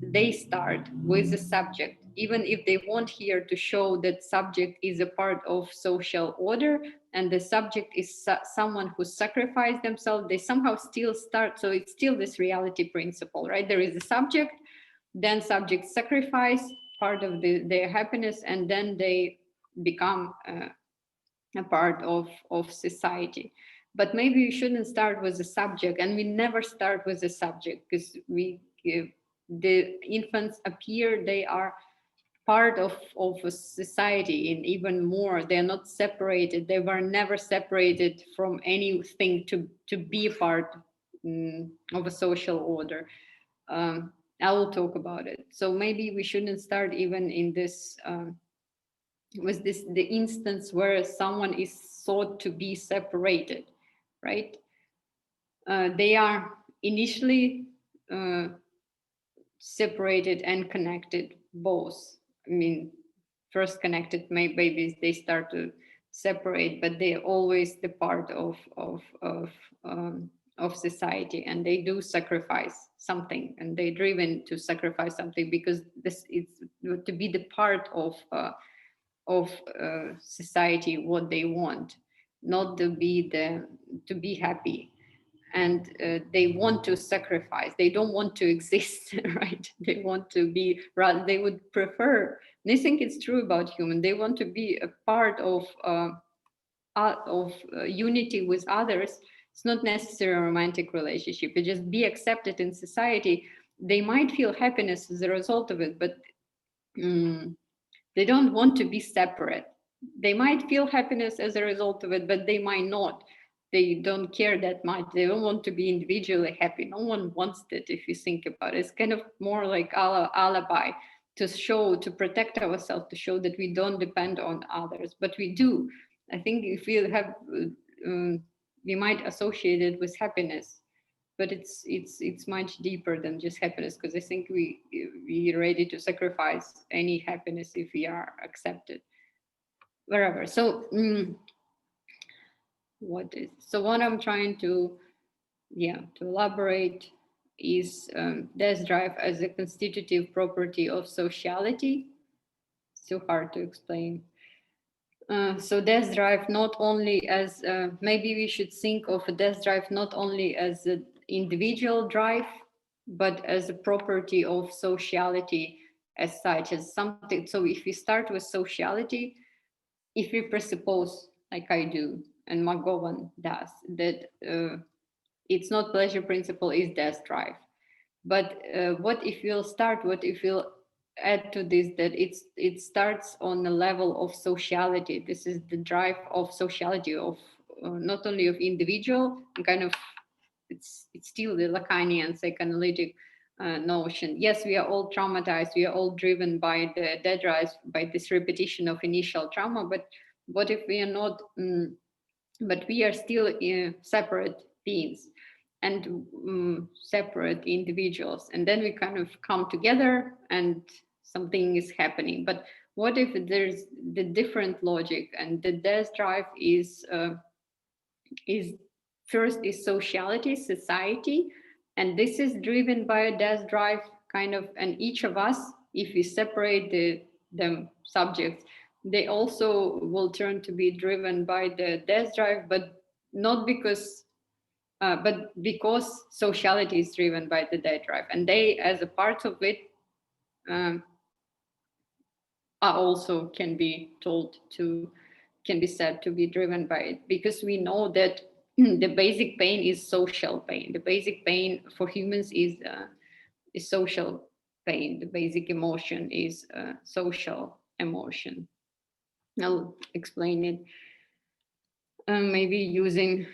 S1: they start with the subject, even if they want here to show that subject is a part of social order and the subject is someone who sacrificed themselves, they somehow still start. So it's still this reality principle, right? There is a subject, then subject sacrifice part of their happiness, and then they become a part of society. But maybe we shouldn't start with the subject, and we never start with the subject, because the infants appear, they are part of a society, and even more, they're not separated. They were never separated from anything to be part of a social order. I will talk about it. So maybe we shouldn't start even in this with this the instance where someone is thought to be separated, right? They are initially separated and connected both. I mean, first connected, maybe they start to separate, but they're always the part of society, and they do sacrifice something, and they're driven to sacrifice something, because this is to be the part of society, what they want, not to be happy. And they want to sacrifice, they don't want to exist, right? They want to be, rather they would prefer, and I think it's true about human, they want to be a part of unity with others. It's not necessarily a romantic relationship, but just be accepted in society. They might feel happiness as a result of it, but they don't want to be separate. They might feel happiness as a result of it, but they might not. They don't care that much. They don't want to be individually happy. No one wants that, if you think about it. It's kind of more like alibi to show, to protect ourselves, to show that we don't depend on others, but we do. I think if we have, we might associate it with happiness, but it's much deeper than just happiness, because I think we're ready to sacrifice any happiness if we are accepted wherever. So what I'm trying to elaborate is death drive as a constitutive property of sociality. It's too hard to explain. So death drive not only as maybe we should think of a death drive not only as an individual drive, but as a property of sociality as such, as something. So if we start with sociality, if we presuppose, like I do and McGowan does, that it's not pleasure principle, is death drive. But what if we'll add to this, that it starts on the level of sociality. This is the drive of sociality, of not only of individual, kind of, it's still the Lacanian psychoanalytic notion. Yes, we are all traumatized, we are all driven by the death drive, by this repetition of initial trauma, but what if we are not but we are still separate beings and separate individuals, and then we kind of come together and something is happening. But what if there's the different logic, and the death drive is first is sociality, society, and this is driven by a death drive kind of, and each of us, if we separate the subjects, they also will turn to be driven by the death drive, but not because but because sociality is driven by the death drive, and they as a part of it um, are also can be said to be driven by it, because we know that the basic pain is social pain. The basic pain for humans is social pain. The basic emotion is social emotion. I'll explain it maybe using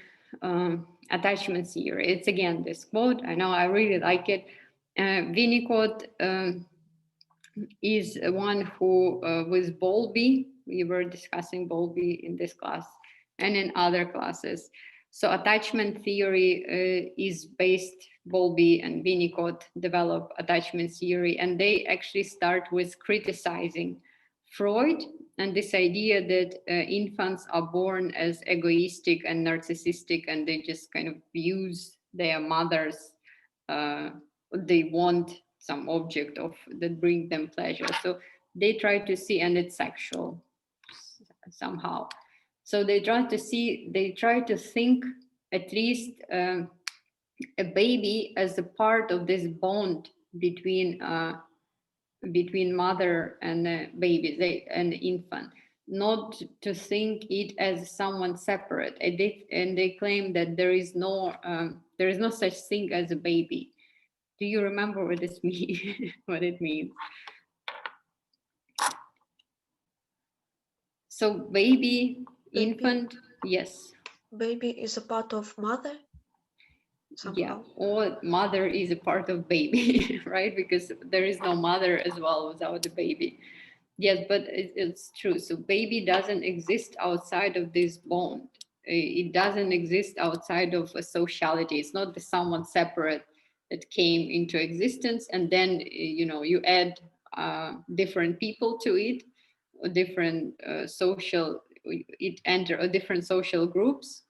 S1: attachment theory. It's again this quote. I know I really like it. Winnicott is one who with Bowlby, we were discussing Bowlby in this class and in other classes. So attachment theory is based, Bowlby and Winnicott develop attachment theory, and they actually start with criticizing Freud and this idea that infants are born as egoistic and narcissistic, and they just kind of use their mothers. They want some object of that bring them pleasure, so they try to see, and it's sexual somehow. So they try to think at least a baby as a part of this bond between mother and baby, and infant, not to think it as someone separate. And they claim that there is no such thing as a baby. Do you remember what this means? What it means? So baby, infant, yes.
S3: Baby is a part of mother? Somehow.
S1: Yeah, or mother is a part of baby, right? Because there is no mother as well without the baby. Yes, but it's true. So baby doesn't exist outside of this bond. It doesn't exist outside of a sociality. It's not the someone separate that came into existence, and then you add different people to it, or different social. It enter a different social groups,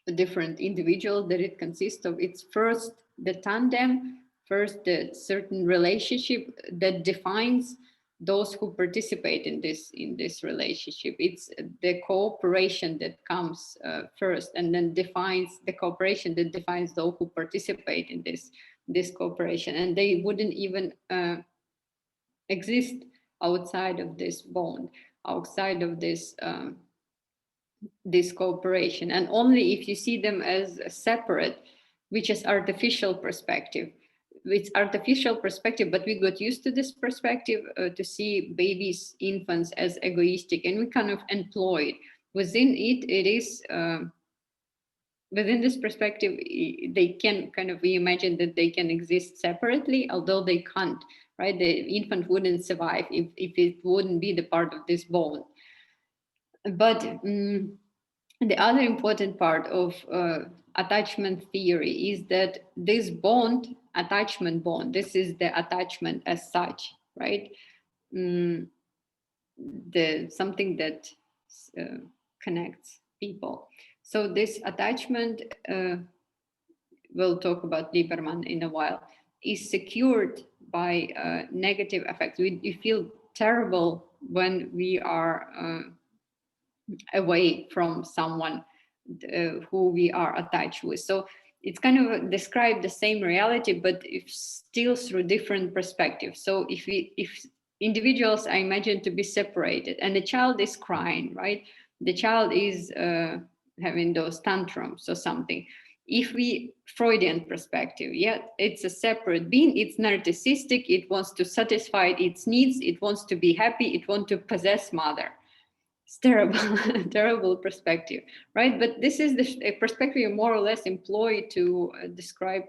S1: a different individual that it consists of. It's first the tandem, first the certain relationship that defines those who participate in this relationship. It's the cooperation that comes first, and then defines the cooperation that defines those who participate in this cooperation, and they wouldn't even exist outside of this bond, outside of this cooperation, and only if you see them as separate, which is artificial perspective. It's artificial perspective, but we got used to this perspective to see babies, infants as egoistic, and we kind of employ it. Within it, it is within this perspective, they can kind of reimagine that they can exist separately, although they can't, right? The infant wouldn't survive if it wouldn't be the part of this bond. But the other important part of attachment theory is that this bond, attachment bond, this is the attachment as such, right? Something that connects people. So this attachment, we'll talk about Lieberman in a while, is secured by negative effects. We feel terrible when we are away from someone who we are attached with. So it's kind of describe the same reality, but still through different perspectives. So if individuals are imagined to be separated, and the child is crying, right? The child is having those tantrums or something. If we Freudian perspective, yeah, it's a separate being. It's narcissistic. It wants to satisfy its needs. It wants to be happy. It wants to possess mother. It's terrible, terrible perspective, right? But this is the perspective you more or less employ to describe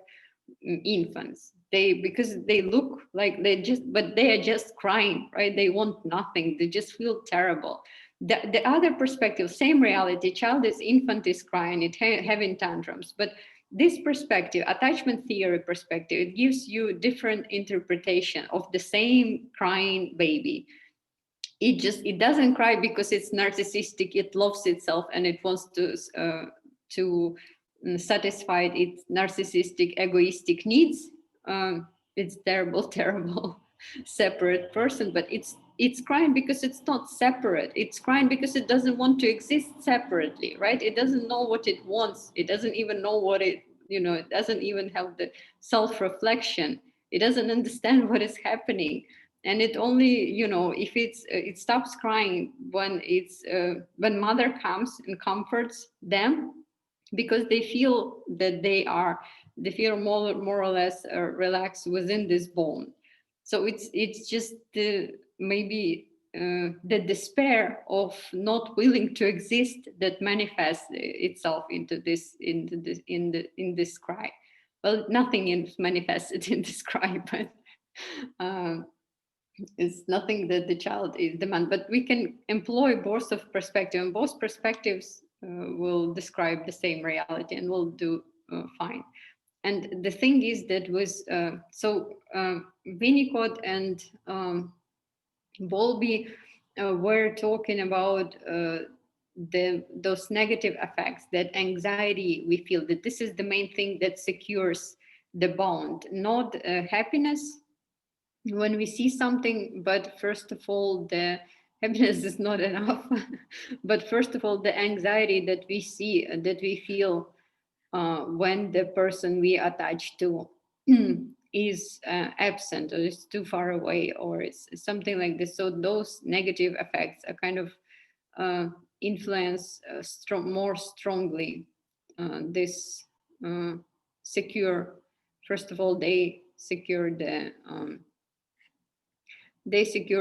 S1: infants. Because they look like but they are just crying, right? They want nothing. They just feel terrible. The other perspective, same reality, child is infant is crying, it having tantrums, but this perspective, attachment theory perspective, it gives you different interpretation of the same crying baby. It doesn't cry because it's narcissistic, it loves itself and it wants to satisfy its narcissistic egoistic needs. It's terrible separate person, but it's crying because it's not separate. It's crying because it doesn't want to exist separately, right? It doesn't know what it wants. It doesn't even know what it, it doesn't even have the self-reflection. It doesn't understand what is happening. And it only, if it stops crying when when mother comes and comforts them, because they feel that they feel more or less relaxed within this bond. So it's just maybe the despair of not willing to exist that manifests itself in this cry. Well, nothing is manifested in this cry, but it's nothing that the child is demand. But we can employ both of perspective, and both perspectives will describe the same reality and will do fine. And the thing is that was Winnicott and Bowlby were talking about those negative effects, that anxiety we feel, that this is the main thing that secures the bond, not happiness when we see something, but first of all, the happiness is not enough. But first of all, the anxiety that we see, that we feel when the person we attach to is absent or is too far away or it's something like this. So those negative effects are kind of influence more strongly this secure. First of all, they secure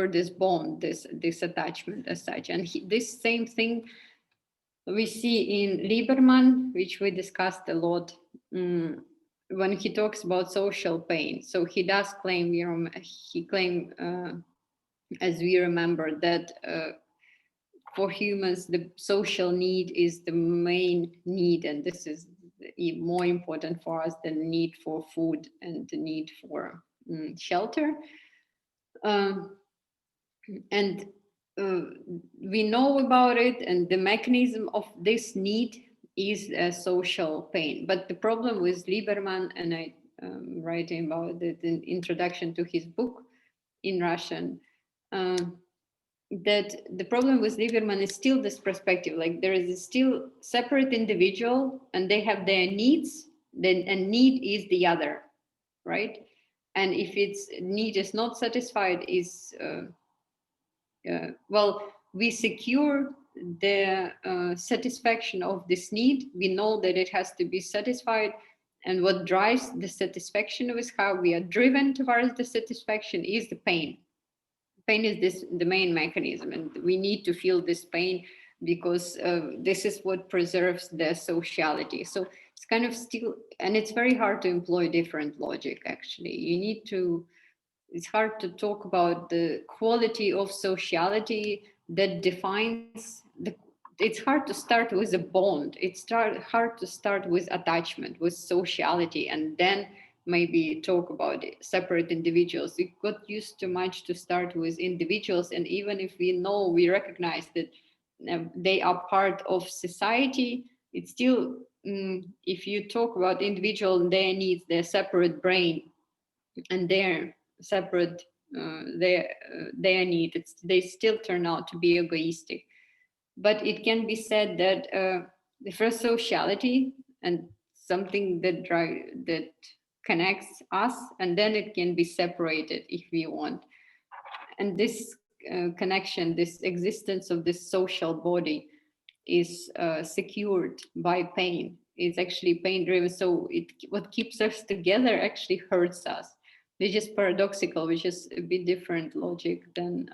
S1: this bond, this attachment as such. And this same thing we see in Lieberman, which we discussed a lot when he talks about social pain. So he does claim, as we remember, that for humans, the social need is the main need, and this is more important for us than the need for food and the need for shelter. And we know about it, and the mechanism of this need is social pain. But the problem with Lieberman, and I'm writing about it in introduction to his book in Russian, that the problem with Lieberman is still this perspective, like there is still separate individual and they have their needs, and need is the other, right? And if its need is not satisfied, is we secure the satisfaction of this need. We know that it has to be satisfied, and what drives the satisfaction is how we are driven towards the satisfaction is the pain. Pain is the main mechanism, and we need to feel this pain because this is what preserves the sociality. So it's kind of still, and it's very hard to employ different logic. Actually, it's hard to talk about the quality of sociality that defines it's hard to start with a bond. It's hard to start with attachment, with sociality, and then maybe talk about separate individuals. We got used too much to start with individuals, and even if we recognize that they are part of society, it's still, if you talk about individual and their needs, their separate brain and their separate their needs, they still turn out to be egoistic. But it can be said that the first sociality and something that connects us, and then it can be separated if we want. And this connection, this existence of this social body is secured by pain. It's actually pain driven. So what keeps us together actually hurts us, which is paradoxical, which is a bit different logic than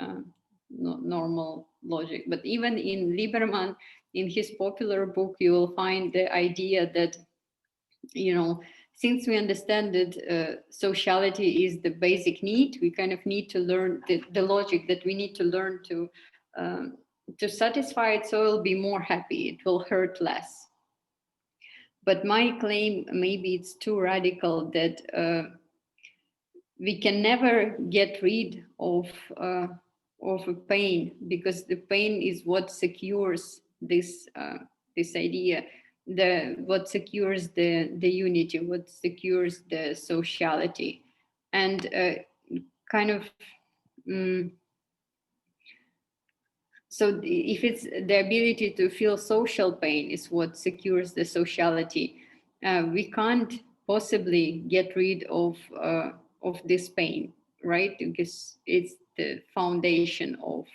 S1: normal logic. But even in Lieberman, in his popular book, you will find the idea that, since we understand that sociality is the basic need, we kind of need to learn the logic that we need to learn to to satisfy it, so it'll be more happy, it will hurt less. But my claim, maybe it's too radical, that we can never get rid of a pain, because the pain is what secures this this idea, what secures the unity, what secures the sociality, and kind of. So if it's the ability to feel social pain is what secures the sociality, we can't possibly get rid of this pain, right? Because it's the foundation of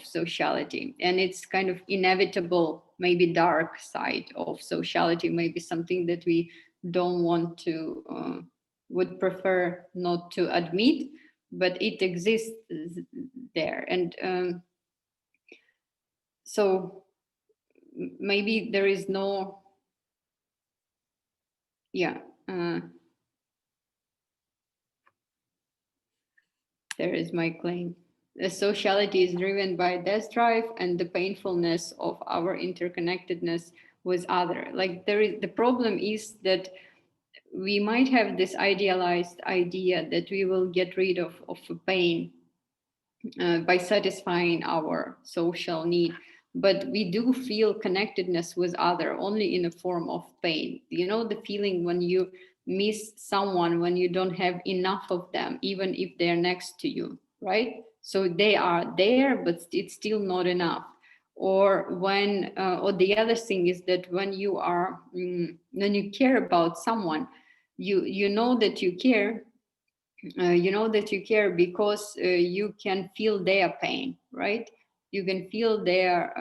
S1: sociality, and it's kind of inevitable, maybe dark side of sociality, maybe something that we don't want to would prefer not to admit, but it exists there. And so maybe there is no, there is my claim. The sociality is driven by death drive and the painfulness of our interconnectedness with other. Like the problem is that we might have this idealized idea that we will get rid of pain by satisfying our social need, but we do feel connectedness with other only in a form of pain. You know, the feeling when you miss someone, when you don't have enough of them, even if they're next to you, right? So they are there, but it's still not enough. Or when, or the other thing is that when you are, when you care about someone, you know that you care, you know that you care because you can feel their pain, right? You can feel their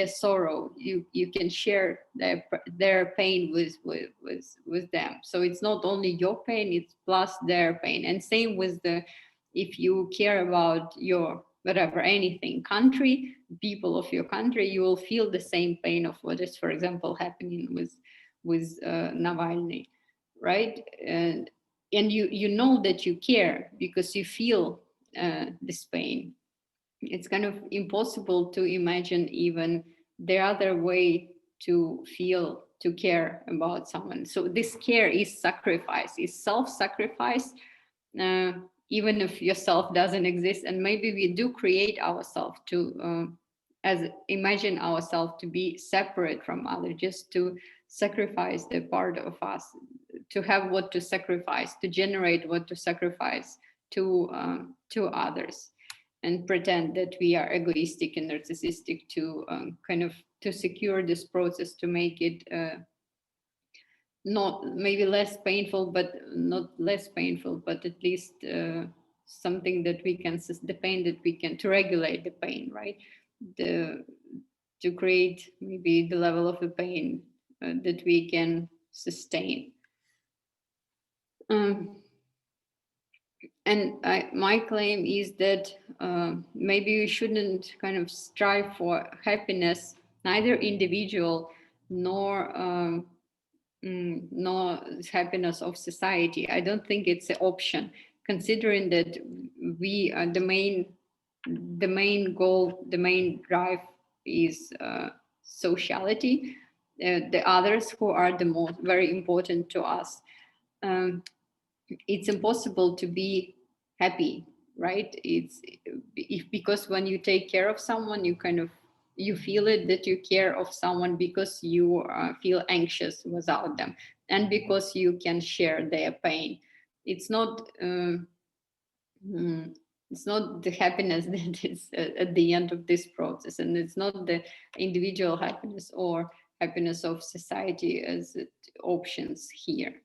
S1: sorrow. You can share their pain with them. So it's not only your pain, it's plus their pain. And same with if you care about your whatever, anything, country, people of your country, you will feel the same pain of what is, for example, happening with Navalny, right? And you know that you care because you feel this pain. It's kind of impossible to imagine even the other way to feel, to care about someone. So this care is sacrifice, is self-sacrifice, even if yourself doesn't exist. And maybe we do create ourselves to as imagine ourselves to be separate from others, just to sacrifice the part of us, to have what to sacrifice, to generate what to sacrifice to others, and pretend that we are egoistic and narcissistic to kind of to secure this process, to make it not maybe less painful, but not less painful, but at least something that we can, the pain that we can, to regulate the pain, right? To create maybe the level of the pain that we can sustain. And my claim is that maybe we shouldn't kind of strive for happiness, neither individual nor happiness of society. I don't think it's an option, considering that we are the main goal, the main drive is sociality. The others who are the most very important to us. It's impossible to be happy, right? Because when you take care of someone, you feel it, that you care of someone because you feel anxious without them, and because you can share their pain. It's not the happiness that is at the end of this process, and it's not the individual happiness or happiness of society as options here,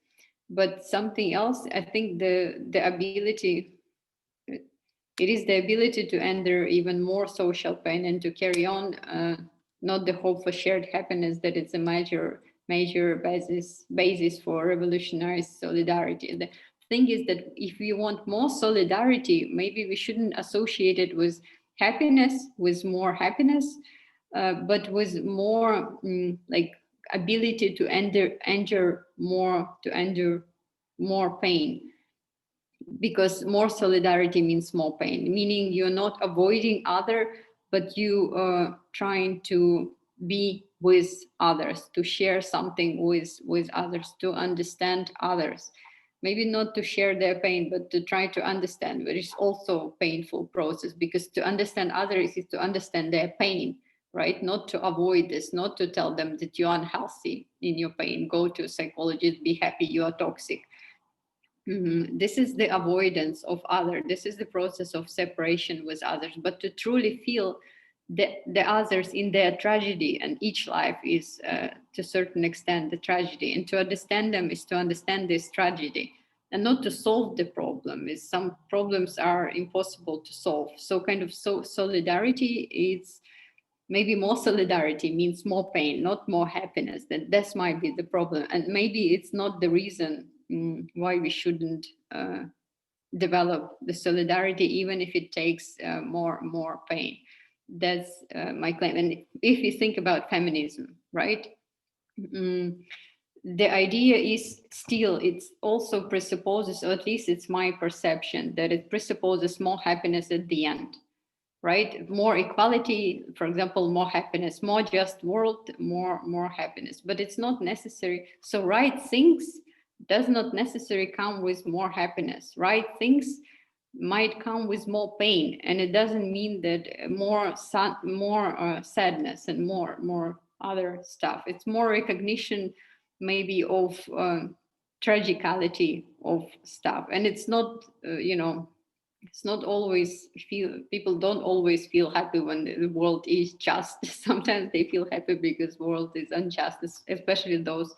S1: but something else. I think the ability, it is the ability to endure even more social pain and to carry on, not the hope for shared happiness that it's a major basis for revolutionary solidarity. The thing is that if we want more solidarity, maybe we shouldn't associate it with happiness, with more happiness, but with more like ability to endure more pain. because more solidarity means more pain, meaning you're not avoiding other, but you are trying to be with others, to share something with others, to understand others. Maybe not to share their pain, but to try to understand, which is also a painful process, because to understand others is to understand their pain, right? Not to avoid this, not to tell them that you're unhealthy in your pain, go to a psychologist, be happy, you are toxic. This is the avoidance of other. This is the process of separation with others. But to truly feel the others in their tragedy, and each life is to a certain extent the tragedy, and to understand them is to understand this tragedy, and not to solve the problem. Is some problems are impossible to solve. So kind of solidarity is maybe more solidarity means more pain, not more happiness. That this might be the problem, and maybe it's not the reason why we shouldn't develop the solidarity, even if it takes more pain. That's my claim. And if you think about feminism, right? The idea is still, it also presupposes, or at least it's my perception, that it presupposes more happiness at the end, right? More equality, for example, more happiness, more just world, more happiness. But it's not necessary. So right things does not necessarily come with more happiness. Right things might come with more pain, and it doesn't mean that more sadness and more other stuff. It's more recognition maybe of tragicality of stuff, and it's not it's not always people don't always feel happy when the world is just. Sometimes they feel happy because the world is unjust, especially those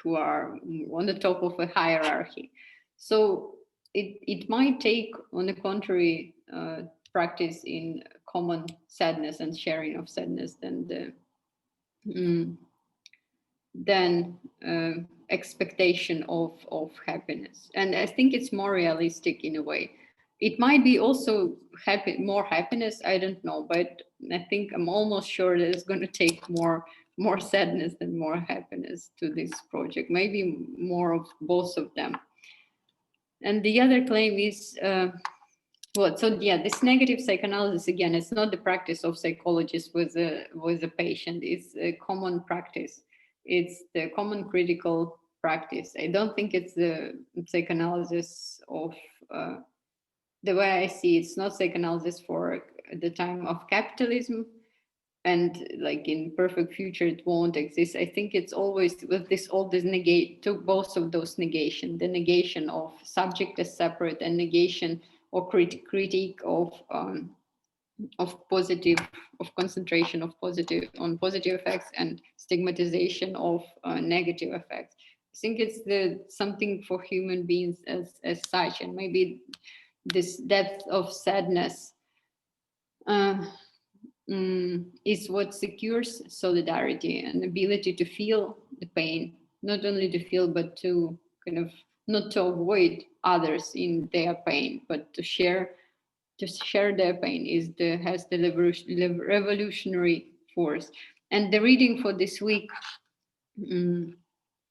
S1: who are on the top of a hierarchy. So it might take, on the contrary, practice in common sadness and sharing of sadness than expectation of happiness. And I think it's more realistic in a way. It might be also more happiness, I don't know, but I think I'm almost sure that it's going to take more sadness than more happiness to this project, maybe more of both of them. And the other claim is this negative psychoanalysis, again, it's not the practice of psychologists with a patient. It's a common practice. It's the common critical practice. I don't think it's the psychoanalysis of the way I see it. It's not psychoanalysis for the time of capitalism, and like in perfect future it won't exist. I think it's always with this negate to both of those negation, the negation of subject as separate, and negation or critique of positive, of concentration of positive effects, and stigmatization of negative effects. I think it's something for human beings as such, and maybe this depth of sadness is what secures solidarity and ability to feel the pain, not only to feel, but to kind of not to avoid others in their pain, but to share their pain has the revolutionary force. And the reading for this week,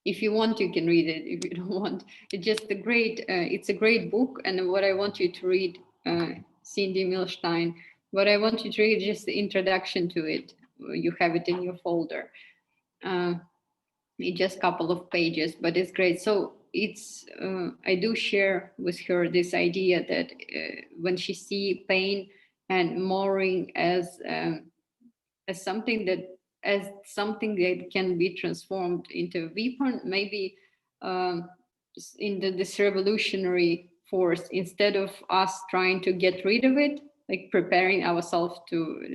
S1: if you want, you can read it. If you don't want, it's just it's a great book. And what I want you to read, Cindy Milstein, what I want you to read is just the introduction to it. You have it in your folder. It's just a couple of pages, but it's great. So it's I do share with her this idea that when she see pain and mourning as something that can be transformed into a weapon, maybe in this revolutionary force, instead of us trying to get rid of it, like preparing ourselves to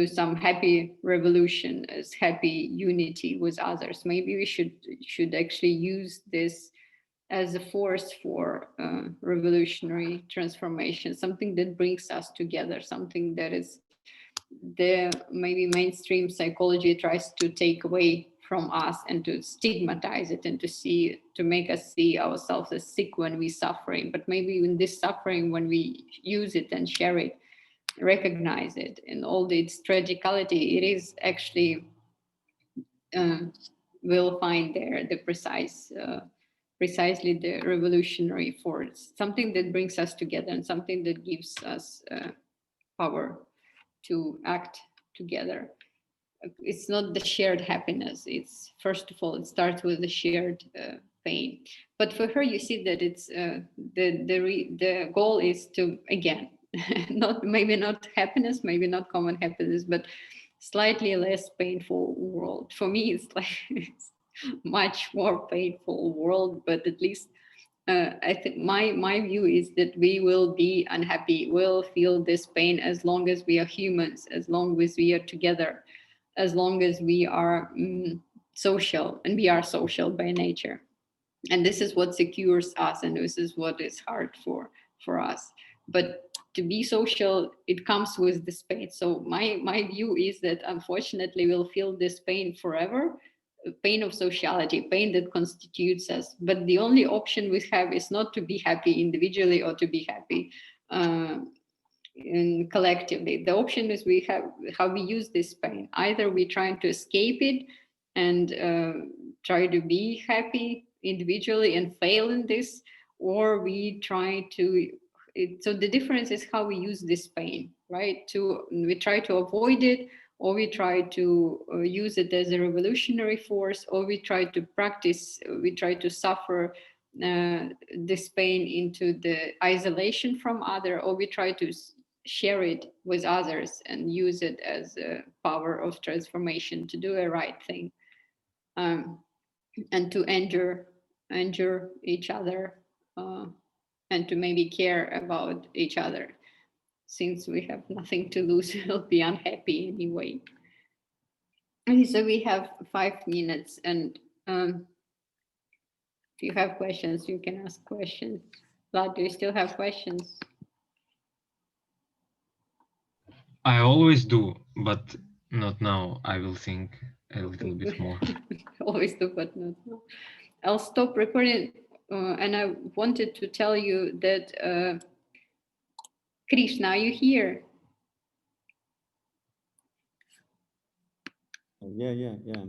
S1: some happy revolution, as happy unity with others. Maybe we should actually use this as a force for revolutionary transformation, something that brings us together, something that is maybe mainstream psychology tries to take away from us and to stigmatize it, and to make us see ourselves as sick when we're suffering. But maybe in this suffering, when we use it and share it, recognize it and all its tragicality, it is actually we'll find there the precise precisely the revolutionary force, something that brings us together and something that gives us power to act together. It's not the shared happiness. It's, first of all, it starts with the shared pain. But for her, you see that it's the goal is to, again, maybe not happiness, maybe not common happiness, but slightly less painful world. For me, it's like it's much more painful world, but at least I think my view is that we will be unhappy, we'll feel this pain as long as we are humans, as long as we are together, as long as we are social, and we are social by nature. And this is what secures us, and this is what is hard for us. But to be social, it comes with this pain. So my view is that unfortunately we'll feel this pain forever, pain of sociality, pain that constitutes us. But the only option we have is not to be happy individually or to be happy collectively. The option is we have how we use this pain. Either we're trying to escape it and try to be happy individually and fail in this, or we try to so the difference is how we use this pain, right? We try to avoid it, or we try to use it as a revolutionary force, or we try to practice, we try to suffer this pain into the isolation from other, or we try to share it with others and use it as a power of transformation to do a right thing, and to endure each other, and to maybe care about each other. Since we have nothing to lose, we'll be unhappy anyway. Okay, so we have 5 minutes, and if you have questions, you can ask questions. Vlad, do you still have questions?
S2: I always do, but not now. I will think a little bit more.
S1: Always do, but not now. I'll stop recording, and I wanted to tell you that Krishna, are you here?
S4: Yeah.